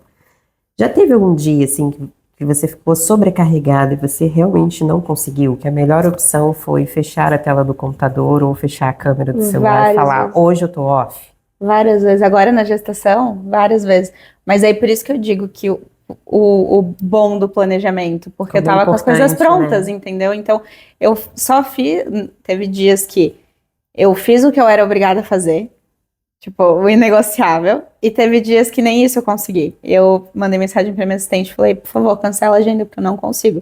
Já teve algum dia, assim, que você ficou sobrecarregada e você realmente não conseguiu, que a melhor opção foi fechar a tela do computador ou fechar a câmera do celular e falar, hoje eu tô off? Várias vezes. Agora na gestação, várias vezes. Mas aí por isso que eu digo que o bom do planejamento, porque eu tava com as coisas prontas, né? Entendeu? Então, eu só fiz... Teve dias que eu fiz o que eu era obrigada a fazer, tipo, o inegociável. E teve dias que nem isso eu consegui. Eu mandei mensagem pra minha assistente e falei, por favor, cancela a agenda, porque eu não consigo.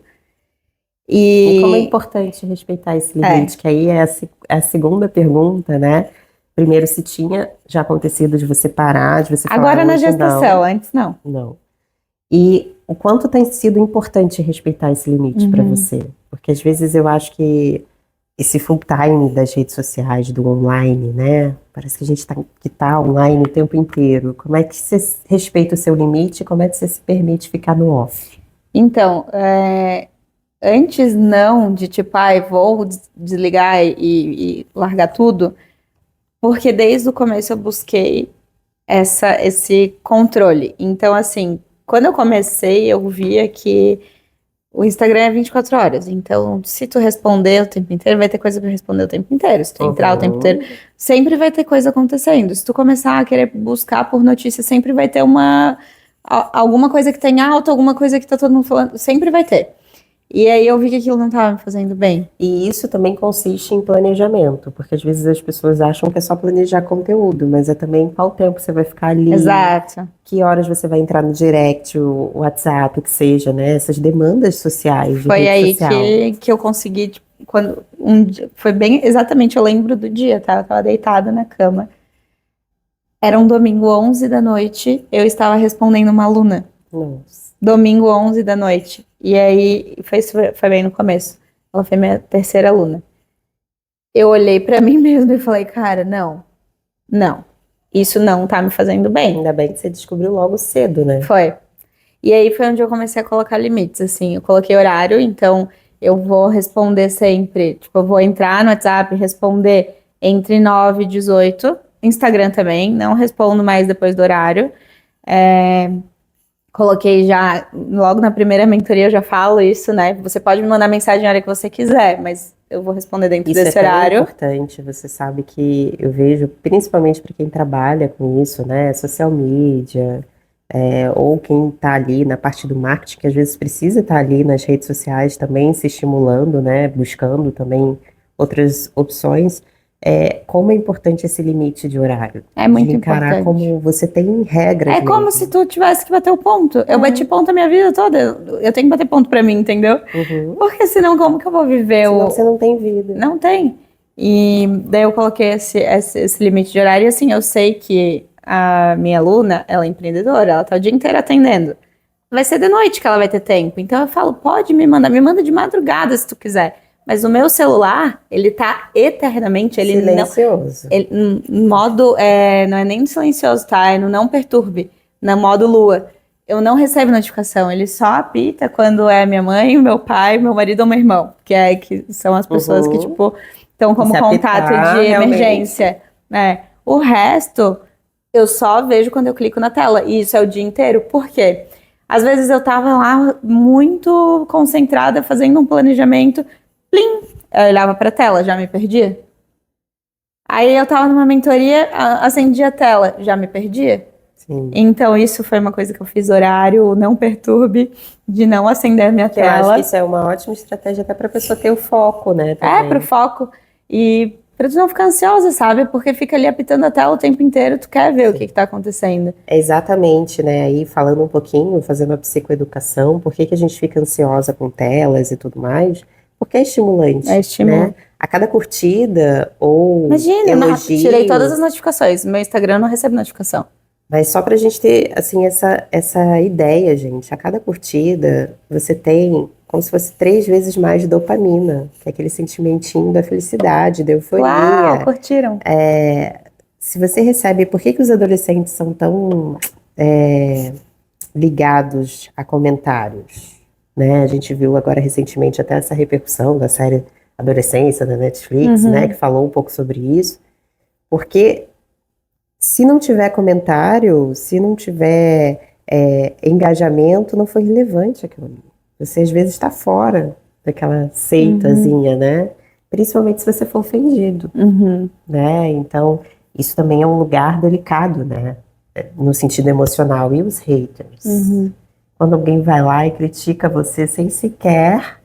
E como é importante respeitar esse limite, que aí é a segunda pergunta, né? primeiro se tinha já acontecido de você parar, de você falar Agora na hoje gestação, antes não. não. E o quanto tem sido importante respeitar esse limite para você? Porque às vezes eu acho que esse full time das redes sociais, do online, né? Parece que a gente tá online o tempo inteiro. Como é que você respeita o seu limite? Como é que você se permite ficar no off? Então, antes não de tipo, vou desligar e largar tudo, porque desde o começo eu busquei esse controle. Então, assim, quando eu comecei, eu via que o Instagram é 24 horas. Então, se tu responder o tempo inteiro, vai ter coisa para responder o tempo inteiro. Se tu entrar o tempo inteiro, sempre vai ter coisa acontecendo. Se tu começar a querer buscar por notícia, sempre vai ter alguma coisa que tem alta, alguma coisa que tá todo mundo falando, sempre vai ter. E aí eu vi que aquilo não estava me fazendo bem. E isso também consiste em planejamento, porque às vezes as pessoas acham que é só planejar conteúdo, mas é também qual tempo você vai ficar ali, Exato. que horas você vai entrar no direct, o WhatsApp, que seja, né? Essas demandas sociais de Foi rede aí social. que eu consegui, tipo, quando foi bem exatamente, eu lembro do dia, tá? Eu tava deitada na cama. Era um domingo 11 da noite, eu estava respondendo uma aluna. Nossa. Domingo 11 da noite. E aí, foi bem no começo. Ela foi minha terceira aluna. Eu olhei pra mim mesma e falei, cara, não. Isso não tá me fazendo bem. Ainda bem que você descobriu logo cedo, né? Foi. E aí foi onde eu comecei a colocar limites, assim. Eu coloquei horário, então eu vou responder sempre. Tipo, eu vou entrar no WhatsApp e responder entre 9 e 18. Instagram também, não respondo mais depois do horário. Coloquei já, logo na primeira mentoria eu já falo isso, né? Você pode me mandar mensagem na hora que você quiser, mas eu vou responder dentro Isso desse é tão horário. importante, você sabe que eu vejo, principalmente para quem trabalha com isso, né? Social media, ou quem está ali na parte do marketing, que às vezes precisa estar ali nas redes sociais também se estimulando, né? Buscando também outras opções. Como é importante esse limite de horário. É muito de encarar importante. como você tem regras É como mesmo. se tu tivesse que bater o ponto. Eu bati ponto a minha vida toda. Eu tenho que bater ponto pra mim, entendeu? Uhum. Porque senão como que eu vou viver Senão você não tem vida. Não tem. E daí eu coloquei esse limite de horário e assim, eu sei que a minha aluna, ela é empreendedora, ela tá o dia inteiro atendendo. Vai ser de noite que ela vai ter tempo. Então eu falo, pode me manda de madrugada se tu quiser. Mas o meu celular, ele tá eternamente, ele Silencioso. em modo, não é nem silencioso, tá? É no não perturbe, no modo lua. Eu não recebo notificação, ele só apita quando é minha mãe, meu pai, meu marido ou meu irmão, que são as pessoas que, tipo, estão como Se contato apitar, de realmente. emergência, né? O resto, eu só vejo quando eu clico na tela, e isso é o dia inteiro. Por quê? Às vezes eu tava lá muito concentrada, fazendo um planejamento, plim, eu olhava pra tela, já me perdia. Aí eu tava numa mentoria, acendia a tela, já me perdia. Sim. Então isso foi uma coisa que eu fiz horário, não perturbe, de não acender a minha Eu acho tela. que isso é uma ótima estratégia até para a pessoa ter o foco, né? Pro foco. E pra tu não ficar ansiosa, sabe? Porque fica ali apitando a tela o tempo inteiro, tu quer ver o que tá acontecendo. Exatamente, né? Aí falando um pouquinho, fazendo a psicoeducação, por que que a gente fica ansiosa com telas e tudo mais? Porque é estimulante, É estímulo. né? A cada curtida ou Imagina, elogio, tirei todas as notificações. Meu Instagram não recebe notificação. mas só pra gente ter, assim, essa ideia, gente. A cada curtida, você tem como se fosse 3 vezes mais de dopamina, que é aquele sentimentinho da felicidade, da euforia. Uau, curtiram. Se você recebe, por que que os adolescentes são tão ligados a comentários, né? A gente viu agora recentemente até essa repercussão da série Adolescência da Netflix, né? Que falou um pouco sobre isso. Porque se não tiver comentário, se não tiver engajamento, não foi relevante aquilo ali. Você às vezes está fora daquela seitazinha, né? Principalmente se você for ofendido, né? Então, isso também é um lugar delicado, né? No sentido emocional. E os haters? Quando alguém vai lá e critica você sem sequer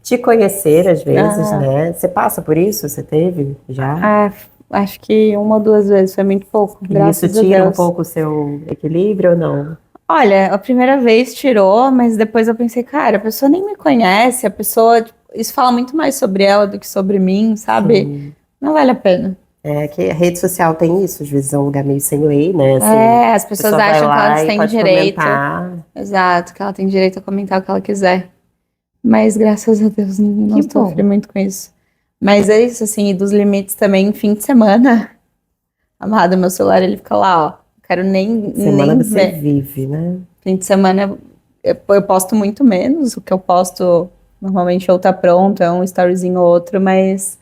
te conhecer, às vezes, né? Você passa por isso? Você teve já? Acho que 1 ou 2 vezes, foi muito pouco, E graças isso a tira um Deus. pouco o seu equilíbrio ou não? Olha, a primeira vez tirou, mas depois eu pensei, cara, a pessoa nem me conhece, isso fala muito mais sobre ela do que sobre mim, sabe? Sim. Não vale a pena. É que a rede social tem isso, às vezes é um lugar meio sem lei, né? Assim, As a pessoas pessoa vai acham que lá elas e têm pode direito. comentar. Exato, que ela tem direito a comentar o que ela quiser. Mas graças a Deus não Que sofri bom. muito com isso. Mas é isso, assim, e dos limites também, fim de semana. Amado, meu celular ele fica lá, ó. Quero Semana nem você ver. vive, né? Fim de semana eu posto muito menos. O que eu posto normalmente ou tá pronto, é um storyzinho ou outro, mas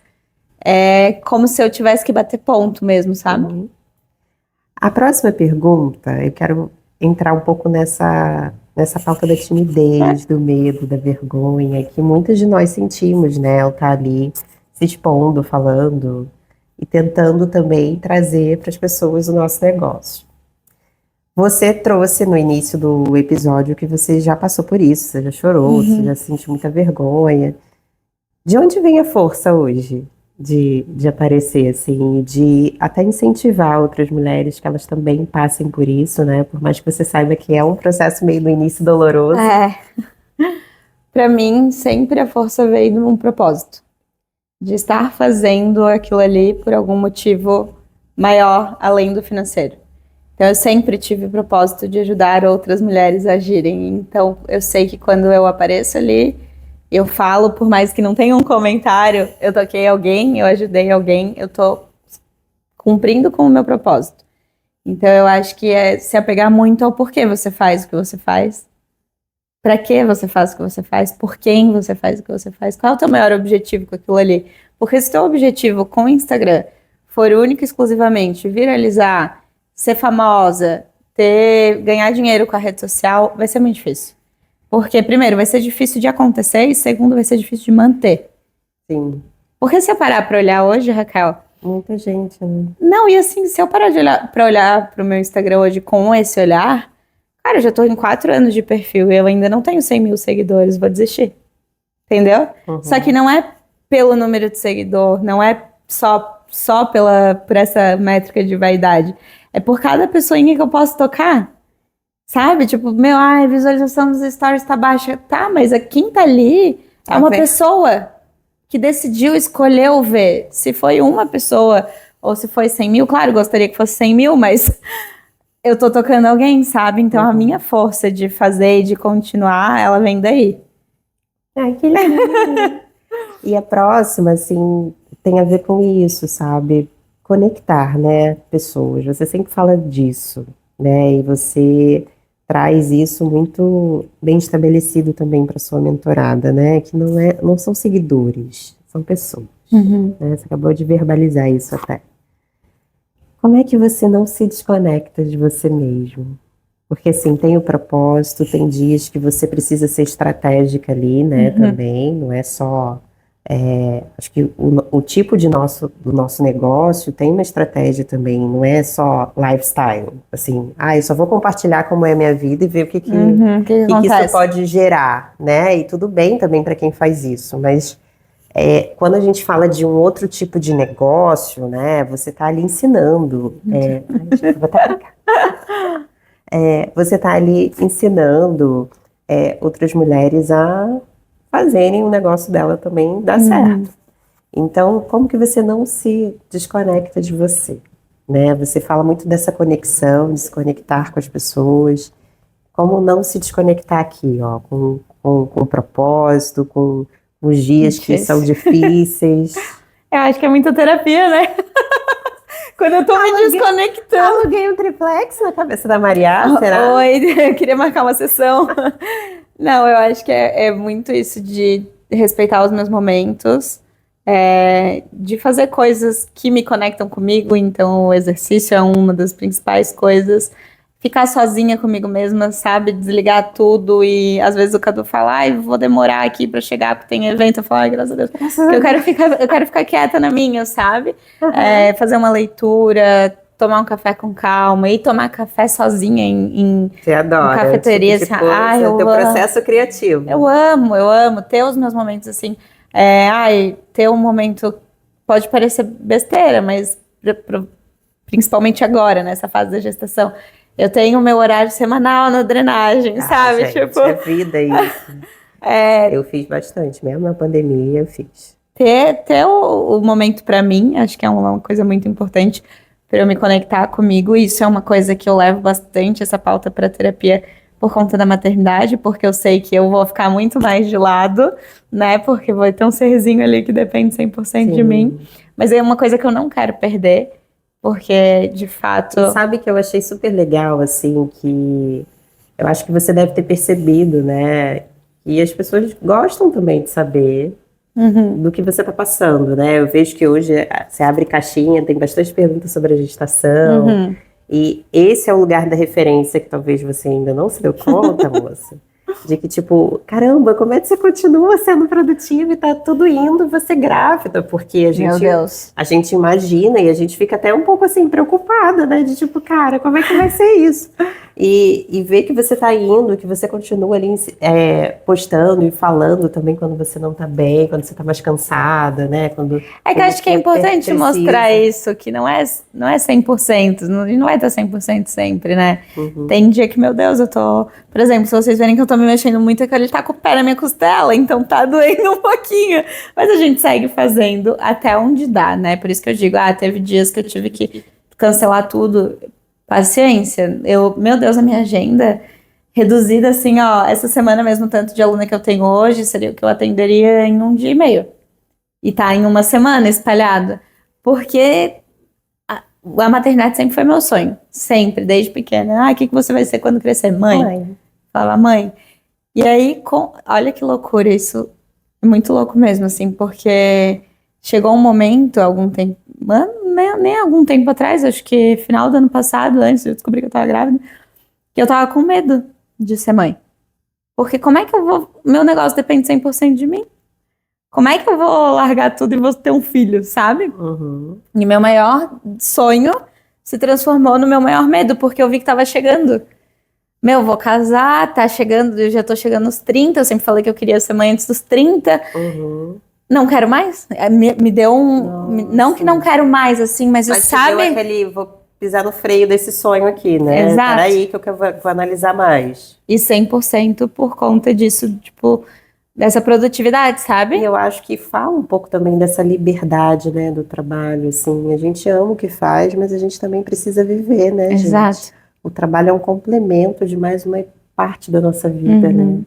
é como se eu tivesse que bater ponto mesmo, sabe? Uhum. A próxima pergunta, eu quero entrar um pouco nessa pauta da timidez, do medo, da vergonha, que muitas de nós sentimos, né? Ao estar ali se expondo, falando e tentando também trazer para as pessoas o nosso negócio. Você trouxe no início do episódio que você já passou por isso, você já chorou, você já sentiu muita vergonha. De onde vem a força hoje de aparecer, assim, de até incentivar outras mulheres que elas também passem por isso, né? Por mais que você saiba que é um processo meio no início doloroso. É, para mim, sempre a força veio de um propósito, de estar fazendo aquilo ali por algum motivo maior além do financeiro. Então, eu sempre tive o propósito de ajudar outras mulheres a agirem. Então, eu sei que quando eu apareço ali, eu falo, por mais que não tenha um comentário, eu toquei alguém, eu ajudei alguém, eu tô cumprindo com o meu propósito. Então, eu acho que é se apegar muito ao porquê você faz o que você faz, para que você faz o que você faz, por quem você faz o que você faz, qual é o teu maior objetivo com aquilo ali. Porque se o teu objetivo com o Instagram for único e exclusivamente viralizar, ser famosa, ganhar dinheiro com a rede social, vai ser muito difícil. Porque, primeiro, vai ser difícil de acontecer e, segundo, vai ser difícil de manter. Sim, Porque se eu parar para olhar hoje, Raquel, muita gente, né? não, e assim, se eu parar de olhar para olhar pro meu Instagram hoje com esse olhar, cara, eu já tô em 4 anos de perfil e eu ainda não tenho 100 mil seguidores, vou desistir. Entendeu? Uhum. Só que não é pelo número de seguidor, não é só por essa métrica de vaidade. É por cada pessoinha que eu posso tocar. Sabe? Tipo, meu, ai, a visualização dos stories tá baixa. Tá, mas quem tá ali é uma pessoa que decidiu, escolheu ver. Se foi uma pessoa ou se foi 100 mil, claro, gostaria que fosse 100 mil, mas eu tô tocando alguém, sabe? Então a minha força de fazer e de continuar, ela vem daí. Ai, que lindo. E a próxima, assim, tem a ver com isso, sabe? Conectar, né, pessoas. Você sempre fala disso, né? E você traz isso muito bem estabelecido também para sua mentorada, né? Que não são seguidores, são pessoas, né? Você acabou de verbalizar isso até. Como é que você não se desconecta de você mesmo? Porque assim, tem o propósito, tem dias que você precisa ser estratégica ali, né, também, não é só, acho que o tipo do nosso negócio tem uma estratégia também, não é só lifestyle, assim, eu só vou compartilhar como é a minha vida e ver o que que isso acontece? pode gerar, né, e tudo bem também para quem faz isso, mas quando a gente fala de um outro tipo de negócio, né, você está ali ensinando, vou até aplicar. Você está ali ensinando outras mulheres a fazerem o negócio dela também dar certo. Então, como que você não se desconecta de você? Né? Você fala muito dessa conexão, de se conectar com as pessoas. Como não se desconectar aqui, ó, com propósito, com os dias que são difíceis. Eu acho que é muita terapia, né? Quando eu tô me desconectando. Aluguei um triplex na cabeça da Maria, será? Oi, eu queria marcar uma sessão. Não, eu acho que é muito isso de respeitar os meus momentos, de fazer coisas que me conectam comigo. Então, o exercício é uma das principais coisas. Ficar sozinha comigo mesma, sabe? Desligar tudo. E às vezes o Cadu fala, ai, vou demorar aqui pra chegar porque tem evento. Eu falo, ai, graças a Deus. Eu quero ficar quieta na minha, sabe? Fazer uma leitura, tomar um café com calma e tomar café sozinha em Você adora, cafeteria. tipo, Ai, eu teu amo. processo criativo. Eu amo ter os meus momentos assim. Ter um momento pode parecer besteira, mas principalmente agora, nessa fase da gestação, eu tenho o meu horário semanal na drenagem, sabe? Gente, Tipo, é vida isso. Eu fiz bastante, mesmo na pandemia eu fiz. ter o momento pra mim, acho que é uma coisa muito importante para eu me conectar comigo. Isso é uma coisa que eu levo bastante, essa pauta para terapia, por conta da maternidade, porque eu sei que eu vou ficar muito mais de lado, né? Porque vai ter um serzinho ali que depende 100% de mim. Mas é uma coisa que eu não quero perder, porque, de fato... E sabe que eu achei super legal, assim, que eu acho que você deve ter percebido, né? E as pessoas gostam também de saber do que você está passando, né? Eu vejo que hoje você abre caixinha, tem bastante perguntas sobre a gestação. E esse é o lugar da referência que talvez você ainda não se deu conta, moça. De que, tipo, caramba, como é que você continua sendo produtiva e tá tudo indo você grávida? Porque Meu Deus. a gente imagina e a gente fica até um pouco assim, preocupada, né? De tipo, cara, como é que vai ser isso? E ver que você tá indo, que você continua ali postando e falando também quando você não tá bem, quando você tá mais cansada, né? É que eu acho que é importante mostrar isso, que não é 100%, não vai estar 100% sempre, né? Tem dia que, meu Deus, eu tô... Por exemplo, se vocês verem que eu tô me mexendo muito, é que ele tá com o pé na minha costela, então tá doendo um pouquinho. Mas a gente segue fazendo até onde dá, né? Por isso que eu digo, teve dias que eu tive que cancelar tudo. Paciência. Meu Deus, a minha agenda reduzida assim, ó, essa semana mesmo, tanto de aluna que eu tenho hoje, seria o que eu atenderia em 1 dia e meio. E tá em uma semana espalhado. Porque a maternidade sempre foi meu sonho. Sempre, desde pequena. O que você vai ser quando crescer? Mãe. Falava, mãe. E aí, olha que loucura isso. É muito louco mesmo, assim, porque chegou um momento, algum tempo, nem algum tempo atrás, acho que final do ano passado, antes de eu descobrir que eu tava grávida, que eu tava com medo de ser mãe. Porque como é que eu vou... Meu negócio depende 100% de mim. Como é que eu vou largar tudo e vou ter um filho, sabe? E meu maior sonho se transformou no meu maior medo, porque eu vi que tava chegando. Vou casar, tá chegando, eu já tô chegando nos 30, eu sempre falei que eu queria ser mãe antes dos 30. Não quero mais. Me deu não que não quero mais, assim, mas sabe... Deu aquele, vou pisar no freio desse sonho aqui, né? Exato. Peraí que eu vou analisar mais. E 100% por conta disso, tipo, dessa produtividade, sabe? E eu acho que fala um pouco também dessa liberdade, né, do trabalho, assim. A gente ama o que faz, mas a gente também precisa viver, né, gente? Exato. O trabalho é um complemento de mais uma parte da nossa vida, né?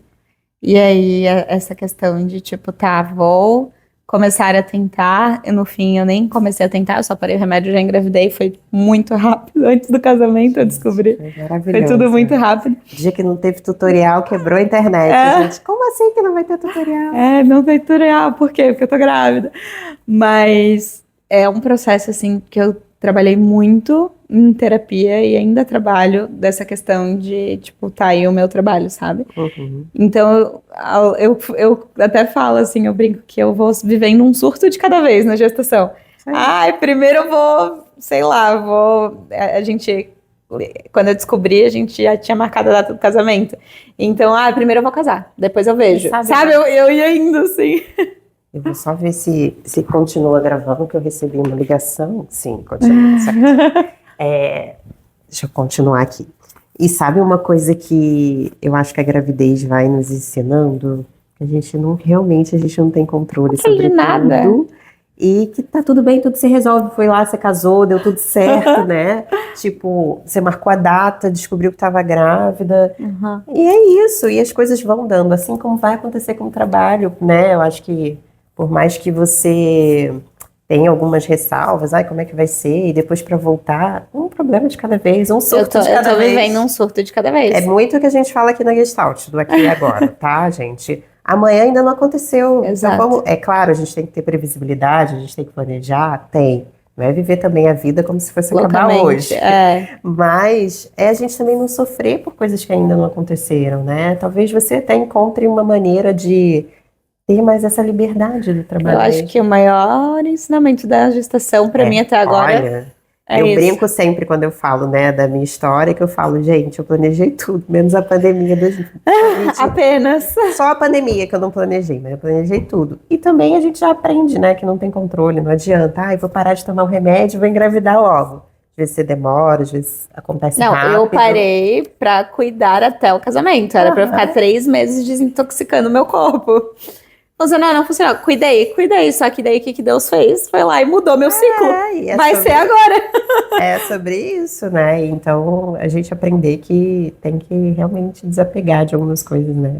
E aí, essa questão de, tipo, vou começar a tentar, e no fim eu nem comecei a tentar, eu só parei o remédio, já engravidei, foi muito rápido, antes do casamento eu descobri. Foi tudo muito rápido. Dia que não teve tutorial, quebrou a internet, gente. Como assim que não vai ter tutorial? Não tem tutorial, por quê? Porque eu tô grávida. Mas é um processo, assim, que eu trabalhei muito em terapia e ainda trabalho dessa questão de, tipo, tá aí o meu trabalho, sabe? Então, eu até falo, assim, eu brinco que eu vou vivendo um surto de cada vez na gestação. Primeiro eu vou, sei lá, a gente... Quando eu descobri, a gente já tinha marcado a data do casamento. Então, primeiro eu vou casar, depois eu vejo. Sabe? Eu ia indo, assim... Eu vou só ver se continua gravando, que eu recebi uma ligação. Sim, continua, certo. Deixa eu continuar aqui. E sabe uma coisa que eu acho que a gravidez vai nos ensinando? Que a gente não tem controle sobre nada. tudo. E que tá tudo bem, tudo se resolve. Foi lá, você casou, deu tudo certo, né? Tipo, você marcou a data, descobriu que estava grávida. E é isso, e as coisas vão dando, assim como vai acontecer com o trabalho, né? Eu acho que por mais que você tenha algumas ressalvas, como é que vai ser? E depois para voltar, um problema de cada vez, um surto de cada vez. Eu tô vivendo um surto de cada vez. É muito o que a gente fala aqui na Gestalt, do aqui e agora, tá, gente? Amanhã ainda não aconteceu. Exato. Então, é claro, a gente tem que ter previsibilidade, a gente tem que planejar, tem. Não é viver também a vida como se fosse acabar hoje. Mas a gente também não sofrer por coisas que ainda não aconteceram, né? Talvez você até encontre uma maneira de ter mais essa liberdade do trabalho. Eu acho que o maior ensinamento da gestação para mim até agora... Olha, eu brinco sempre quando eu falo, né, da minha história, que eu falo, gente, eu planejei tudo, menos a pandemia 2020. Apenas. Só a pandemia que eu não planejei, mas eu planejei tudo. E também a gente já aprende, né, que não tem controle, não adianta. Eu vou parar de tomar um remédio e vou engravidar logo. Às vezes você demora, às vezes acontece rápido. Não, eu parei pra cuidar até o casamento. Era pra eu ficar 3 meses desintoxicando o meu corpo. Funcionou, não funcionou. Cuidei. Só que daí o que Deus fez? Foi lá e mudou meu ciclo. E Vai ser agora. É sobre isso, né? Então, a gente aprender que tem que realmente desapegar de algumas coisas, né?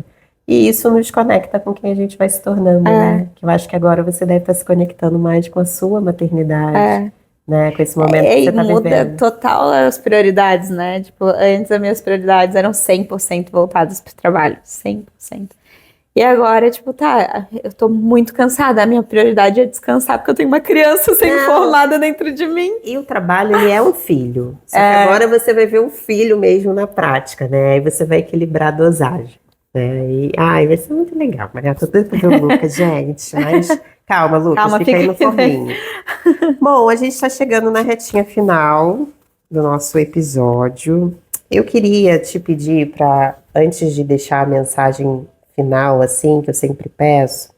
E isso nos conecta com quem a gente vai se tornando, né? Que eu acho que agora você deve estar se conectando mais com a sua maternidade, né? Com esse momento que você está Muda vivendo. total as prioridades, né? Tipo, antes as minhas prioridades eram 100% voltadas pro trabalho. 100%. E agora, tipo, tá, eu tô muito cansada. A minha prioridade é descansar, porque eu tenho uma criança formada dentro de mim. E o trabalho, ele é um filho. Só que agora você vai ver um filho mesmo na prática, né? Aí você vai equilibrar a dosagem, né? E, vai ser muito legal. Maria, tô doida pra ver o Lucas, gente. Mas calma, Lucas, fica aí no forminho. Bom, a gente tá chegando na retinha final do nosso episódio. Eu queria te pedir para, antes de deixar a mensagem final, assim, que eu sempre peço,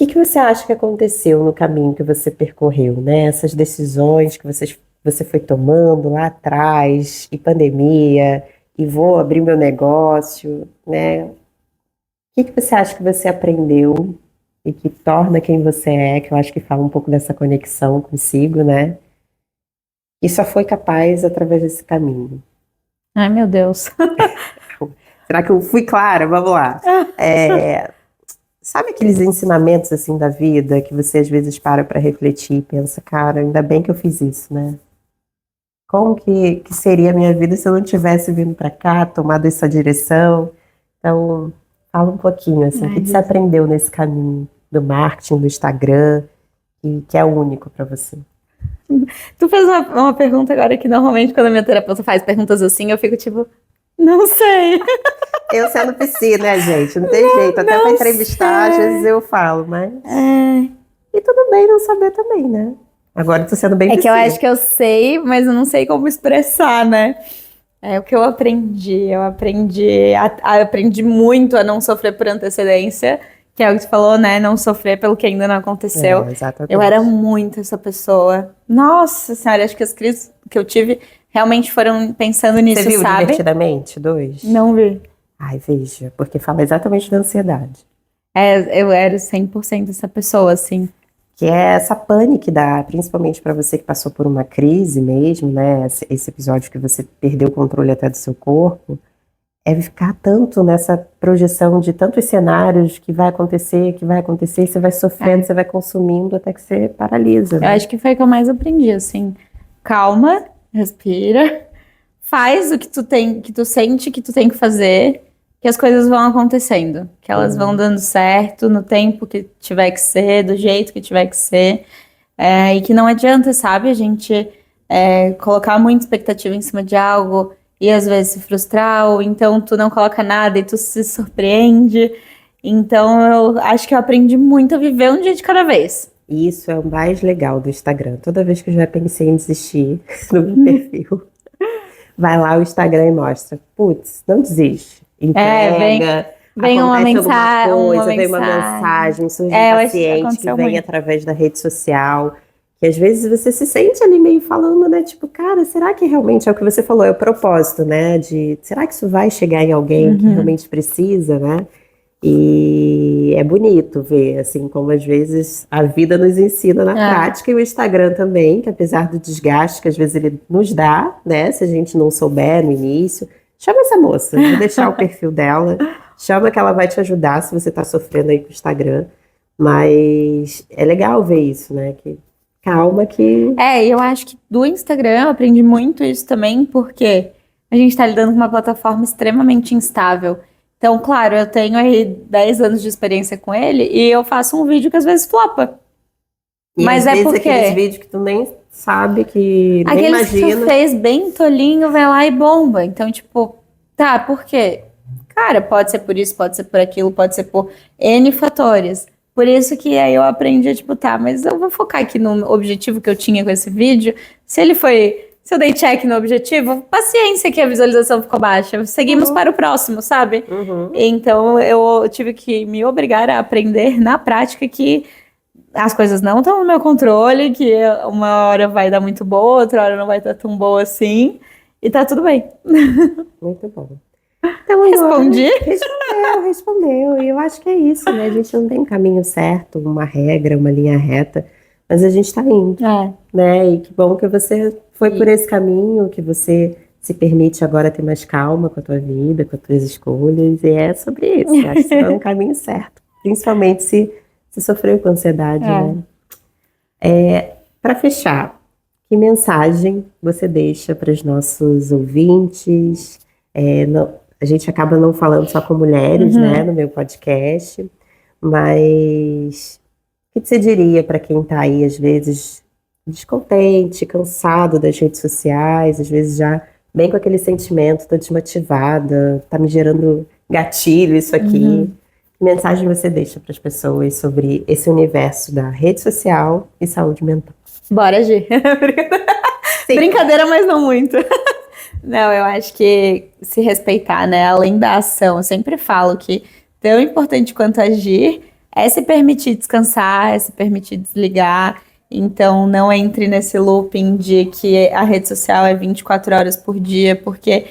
o que você acha que aconteceu no caminho que você percorreu, né? Essas decisões que você foi tomando lá atrás, e pandemia, e vou abrir meu negócio, né? O que você acha que você aprendeu e que torna quem você é, que eu acho que fala um pouco dessa conexão consigo, né? E só foi capaz através desse caminho. Ai, meu Deus. Será que eu fui clara? Vamos lá. Sabe aqueles ensinamentos assim da vida que você às vezes para refletir e pensa, cara, ainda bem que eu fiz isso, né? Como que seria a minha vida se eu não tivesse vindo para cá, tomado essa direção? Então, fala um pouquinho, assim, o que você aprendeu nesse caminho do marketing, do Instagram, que é único para você? Tu fez uma pergunta agora que normalmente quando a minha terapeuta faz perguntas assim, eu fico tipo, não sei. Eu sendo psi, né, gente? Não tem jeito. Até para entrevistar, às vezes eu falo, mas... E tudo bem não saber também, né? Agora eu tô sendo bem psi. É que eu acho que eu sei, mas eu não sei como expressar, né? É o que eu aprendi. Eu aprendi muito a não sofrer por antecedência, que é o que tu falou, né? Não sofrer pelo que ainda não aconteceu. Exatamente. Eu era muito essa pessoa. Nossa Senhora, acho que as crises que eu tive realmente foram pensando nisso, sabe? Você viu sabe? Divertidamente 2? Não vi. Ai, veja, porque fala exatamente da ansiedade. Eu era 100% essa pessoa, assim. Que é essa pane que dá, principalmente para você que passou por uma crise mesmo, né? Esse episódio que você perdeu o controle até do seu corpo, é ficar tanto nessa projeção de tantos cenários que vai acontecer, e você vai sofrendo, você vai consumindo até que você paralisa, né? Eu acho que foi o que eu mais aprendi, assim. Calma, respira, faz o que tu sente que tu tem que fazer, que as coisas vão acontecendo, que elas vão dando certo no tempo que tiver que ser, do jeito que tiver que ser, e que não adianta, sabe, a gente colocar muita expectativa em cima de algo e às vezes se frustrar, ou então tu não coloca nada e tu se surpreende. Então eu acho que eu aprendi muito a viver um dia de cada vez. Isso é o mais legal do Instagram. Toda vez que eu já pensei em desistir no meu perfil, vai lá o Instagram e mostra, putz, não desiste. Entrega, vem uma mensagem, vem uma mensagem, surge um paciente que vem através da rede social, que às vezes você se sente ali meio falando, né, tipo, cara, será que realmente é o que você falou, é o propósito, né, será que isso vai chegar em alguém que realmente precisa, né? E é bonito ver, assim, como às vezes a vida nos ensina na prática, e o Instagram também, que apesar do desgaste que às vezes ele nos dá, né, se a gente não souber no início, chama essa moça, vou deixar o perfil dela, chama que ela vai te ajudar se você tá sofrendo aí com o Instagram, mas é legal ver isso, né, que calma que... eu acho que do Instagram eu aprendi muito isso também, porque a gente tá lidando com uma plataforma extremamente instável. Então, claro, eu tenho aí 10 anos de experiência com ele e eu faço um vídeo que às vezes flopa. E mas às vezes aqueles vídeos que tu nem sabe, que nem imagina. Aqueles que tu fez bem tolinho, vai lá e bomba. Então, tipo, tá, por quê? Cara, pode ser por isso, pode ser por aquilo, pode ser por N fatores. Por isso que aí eu aprendi, tipo, tá, mas eu vou focar aqui no objetivo que eu tinha com esse vídeo. Se eu dei check no objetivo, paciência que a visualização ficou baixa. Seguimos para o próximo, sabe? Então eu tive que me obrigar a aprender na prática que as coisas não estão no meu controle, que uma hora vai dar muito boa, outra hora não vai estar tão boa assim. E tá tudo bem. Muito bom. Então, agora, Respondi. respondeu. E eu acho que é isso, né? A gente não tem um caminho certo, uma regra, uma linha reta, mas a gente tá indo, É. né? E que bom que você foi por esse caminho, que você se permite agora ter mais calma com a tua vida, com as tuas escolhas, e é sobre isso. Eu acho que você tá no caminho certo. Principalmente se sofreu com ansiedade, né? Para fechar, que mensagem você deixa para os nossos ouvintes? A gente acaba não falando só com mulheres, né, no meu podcast, mas o que você diria para quem está aí, às vezes, descontente, cansado das redes sociais, às vezes já bem com aquele sentimento, tô desmotivada, tá me gerando gatilho isso aqui. Que mensagem você deixa para as pessoas sobre esse universo da rede social e saúde mental? Bora, Gi. Sim. Brincadeira, mas não muito. Não, eu acho que se respeitar, né? Além da ação, eu sempre falo que tão importante quanto agir é se permitir descansar, é se permitir desligar. Então, não entre nesse looping de que a rede social é 24 horas por dia, porque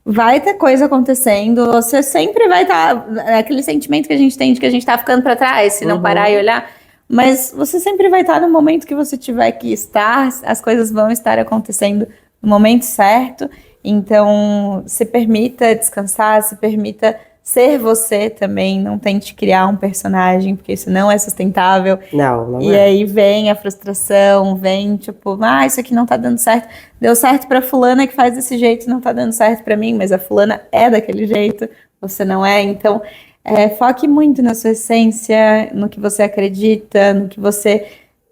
vai ter coisa acontecendo, você sempre vai estar. Aquele sentimento que a gente tem de que a gente tá ficando para trás, se não parar e olhar. Mas você sempre vai estar no momento que você tiver que estar, as coisas vão estar acontecendo no momento certo. Então, se permita descansar, se permita ser você também. Não tente criar um personagem, porque isso não é sustentável. Não E é. aí vem a frustração, vem tipo, isso aqui não tá dando certo. Deu certo pra fulana que faz desse jeito, não tá dando certo pra mim, mas a fulana é daquele jeito, você não é. Então, foque muito na sua essência, no que você acredita, no que você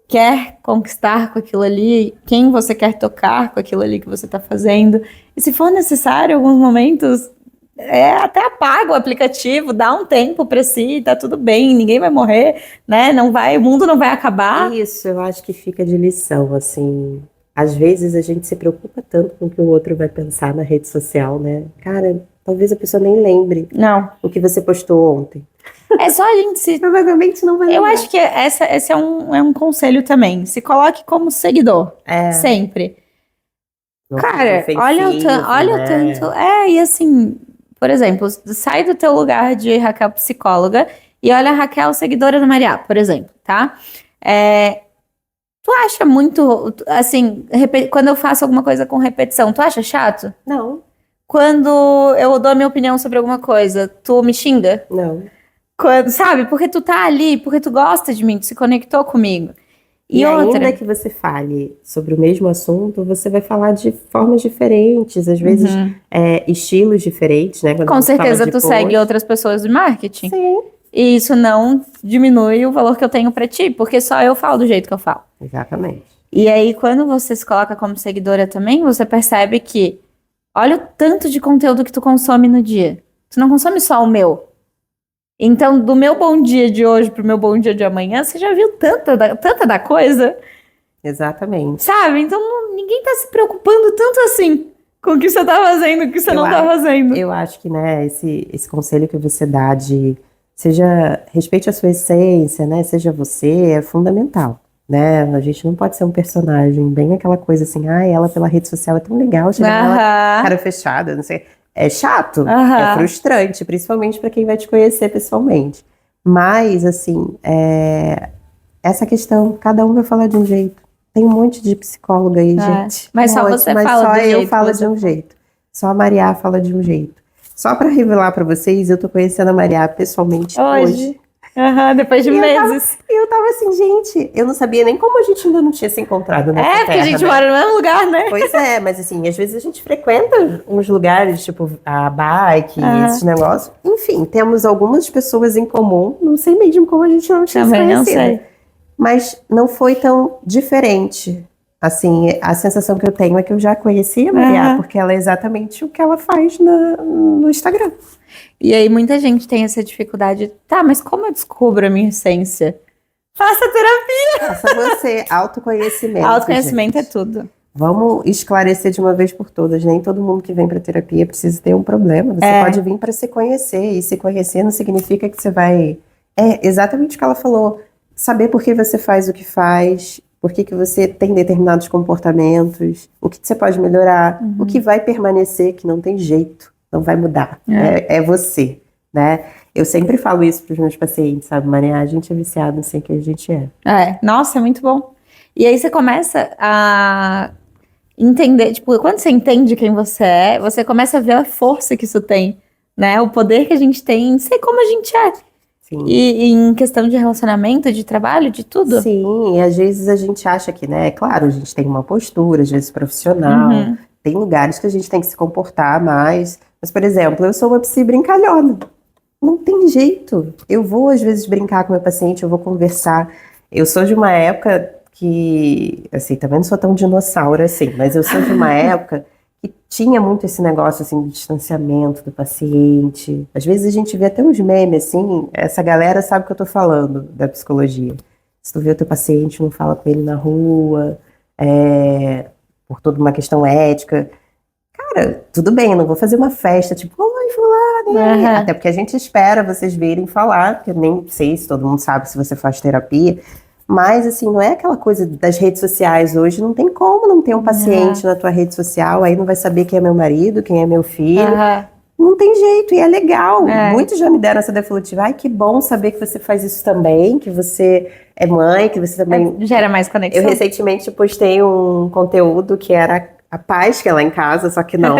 quer conquistar com aquilo ali, quem você quer tocar com aquilo ali que você tá fazendo. E se for necessário, em alguns momentos, até apaga o aplicativo, dá um tempo pra si, tá tudo bem, ninguém vai morrer, né? O mundo não vai acabar. Isso, eu acho que fica de lição, assim. Às vezes a gente se preocupa tanto com o que o outro vai pensar na rede social, né? Cara, talvez a pessoa nem lembre Não. o que você postou ontem. É só a gente se. Provavelmente não vai lembrar. Eu acho que esse é um conselho também. Se coloque como seguidor. Sempre. Não Cara, fica olha o ofensivo, tanto. E assim, por exemplo, sai do teu lugar de Raquel psicóloga e olha a Raquel seguidora da Maria, por exemplo, tá? Tu acha muito, assim, quando eu faço alguma coisa com repetição, tu acha chato? Não, Quando eu dou a minha opinião sobre alguma coisa, tu me xinga? não. Sabe? Porque tu tá ali, porque tu gosta de mim, tu se conectou comigo. E outra, ainda que você fale sobre o mesmo assunto, você vai falar de formas diferentes, às vezes estilos diferentes, né? Quando com você fala certeza de tu post. segue outras pessoas de marketing. Sim. E isso não diminui o valor que eu tenho pra ti, porque só eu falo do jeito que eu falo. Exatamente. E aí, quando você se coloca como seguidora também, você percebe que olha o tanto de conteúdo que tu consome no dia. Tu não consome só o meu. Então, do meu bom dia de hoje pro meu bom dia de amanhã, você já viu tanta da coisa? Exatamente. Sabe? Então, ninguém tá se preocupando tanto assim com o que você tá fazendo, o que você não tá fazendo. Eu acho que, né, esse conselho que você dá de respeite a sua essência, né, seja você, é fundamental, né? A gente não pode ser um personagem, bem aquela coisa assim, ela pela rede social é tão legal, chega nela, cara fechada, não sei. É chato, é frustrante, principalmente para quem vai te conhecer pessoalmente. Mas, assim, essa questão, cada um vai falar de um jeito. Tem um monte de psicóloga aí, gente. Mas só você mas fala só do eu jeito falo que de um jeito. Só a Maria fala de um jeito. Só para revelar para vocês, eu tô conhecendo a Maria pessoalmente hoje. Depois de meses. Eu tava assim, gente, eu não sabia nem como a gente ainda não tinha se encontrado nessa terra, porque a gente mora no mesmo lugar, né? Pois é, mas assim, às vezes a gente frequenta uns lugares, tipo a bike, esses negócios. Enfim, temos algumas pessoas em comum, não sei mesmo como a gente não tinha se conhecido. Não sei. Mas não foi tão diferente. Assim, a sensação que eu tenho é que eu já conhecia a Maria, porque ela é exatamente o que ela faz no Instagram. E aí muita gente tem essa dificuldade. Tá, mas como eu descubro a minha essência? Faça terapia! Faça você, autoconhecimento. Autoconhecimento é tudo. Vamos esclarecer de uma vez por todas. Nem todo mundo que vem para terapia precisa ter um problema. Você pode vir para se conhecer. E se conhecer não significa que você vai... É exatamente o que ela falou. Saber por que você faz o que faz, por que você tem determinados comportamentos, o que você pode melhorar, o que vai permanecer, que não tem jeito. não vai mudar. É você, né? Eu sempre falo isso para os meus pacientes, sabe, Maria? A gente é viciado, não sei quem a gente é. Nossa, é muito bom. E aí você começa a entender, tipo, quando você entende quem você é, você começa a ver a força que isso tem, né? O poder que a gente tem em ser como a gente é. Sim. E em questão de relacionamento, de trabalho, de tudo. Sim, e às vezes a gente acha que, né? Claro, a gente tem uma postura, às vezes profissional, tem lugares que a gente tem que se comportar mais. Mas, por exemplo, eu sou uma psi brincalhona. Não tem jeito. Eu vou, às vezes, brincar com meu paciente, eu vou conversar. Eu sou de uma época que, assim, também não sou tão dinossauro assim, mas eu sou de uma época que tinha muito esse negócio, assim, de distanciamento do paciente. Às vezes a gente vê até uns memes, assim, essa galera sabe o que eu tô falando da psicologia. Se tu vê o teu paciente, não fala com ele na rua, por toda uma questão ética. Cara, tudo bem, eu não vou fazer uma festa, tipo, oi, fulano. Até porque a gente espera vocês virem falar, porque eu nem sei se todo mundo sabe se você faz terapia. Mas, assim, não é aquela coisa das redes sociais hoje, não tem como não ter um paciente na tua rede social, aí não vai saber quem é meu marido, quem é meu filho. Não tem jeito, e é legal. Muitos já me deram essa definitiva. Ai, que bom saber que você faz isso também, que você é mãe, que você também... Gera mais conexão. Eu recentemente postei um conteúdo que era a paz que ela é em casa, só que não.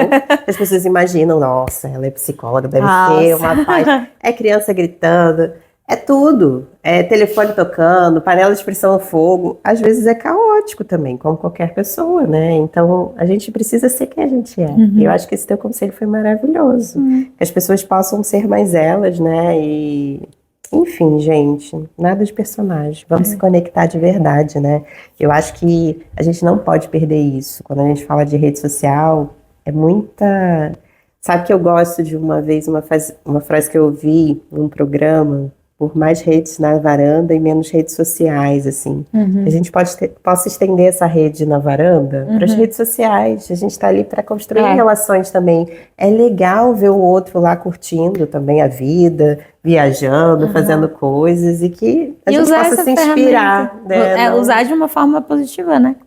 As pessoas imaginam, nossa, ela é psicóloga, deve ser uma paz. É criança gritando, é tudo. É telefone tocando, panela de pressão no fogo. Às vezes é caótico também, como qualquer pessoa, né? Então, a gente precisa ser quem a gente é. E eu acho que esse teu conselho foi maravilhoso. Que as pessoas possam ser mais elas, né? E... Enfim, gente, nada de personagem. Vamos se conectar de verdade, né? Eu acho que a gente não pode perder isso. Quando a gente fala de rede social, é muita... Sabe que eu gosto de uma vez, uma frase que eu ouvi num programa, por mais redes na varanda e menos redes sociais, assim. A gente possa estender essa rede na varanda para as redes sociais. A gente está ali para construir relações também. É legal ver o outro lá curtindo também a vida, viajando, fazendo coisas e que a gente possa se inspirar. Né? Usar de uma forma positiva, né?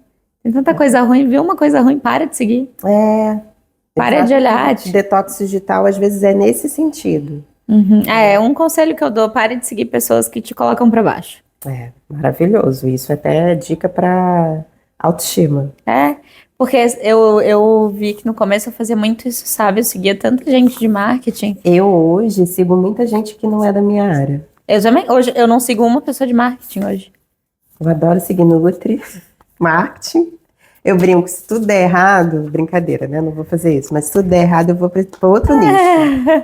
Tem tanta coisa ruim, viu uma coisa ruim, para de seguir. Para de olhar. Detox digital às vezes é nesse sentido. Um conselho que eu dou, pare de seguir pessoas que te colocam pra baixo. Maravilhoso. Isso até é dica pra autoestima. Porque eu vi que no começo eu fazia muito isso, sabe? Eu seguia tanta gente de marketing. Eu hoje sigo muita gente que não é da minha área. Eu também. Hoje eu não sigo uma pessoa de marketing hoje. Eu adoro seguir Nutri, marketing. Eu brinco, se tudo der errado, brincadeira, né? Não vou fazer isso, mas se tudo der errado, eu vou para outro nicho.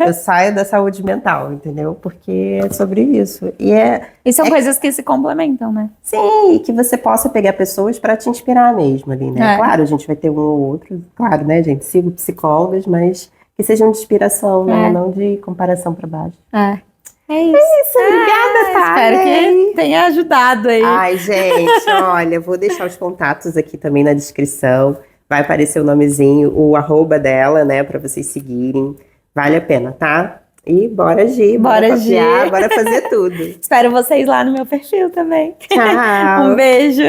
Eu saio da saúde mental, entendeu? Porque é sobre isso. E são coisas que se complementam, né? Sim, e que você possa pegar pessoas para te inspirar mesmo ali, né? Claro, a gente vai ter um ou outro, claro, né, gente? Sigo psicólogas, mas que sejam de inspiração, né? Não de comparação para baixo. É isso. Obrigada, tá? Espero que tenha ajudado aí. Ai, gente, olha, vou deixar os contatos aqui também na descrição. Vai aparecer o nomezinho, o @, dela, né, pra vocês seguirem. Vale a pena, tá? E bora Gi, bora papiar, bora fazer tudo. Espero vocês lá no meu perfil também. Tchau. Um beijo.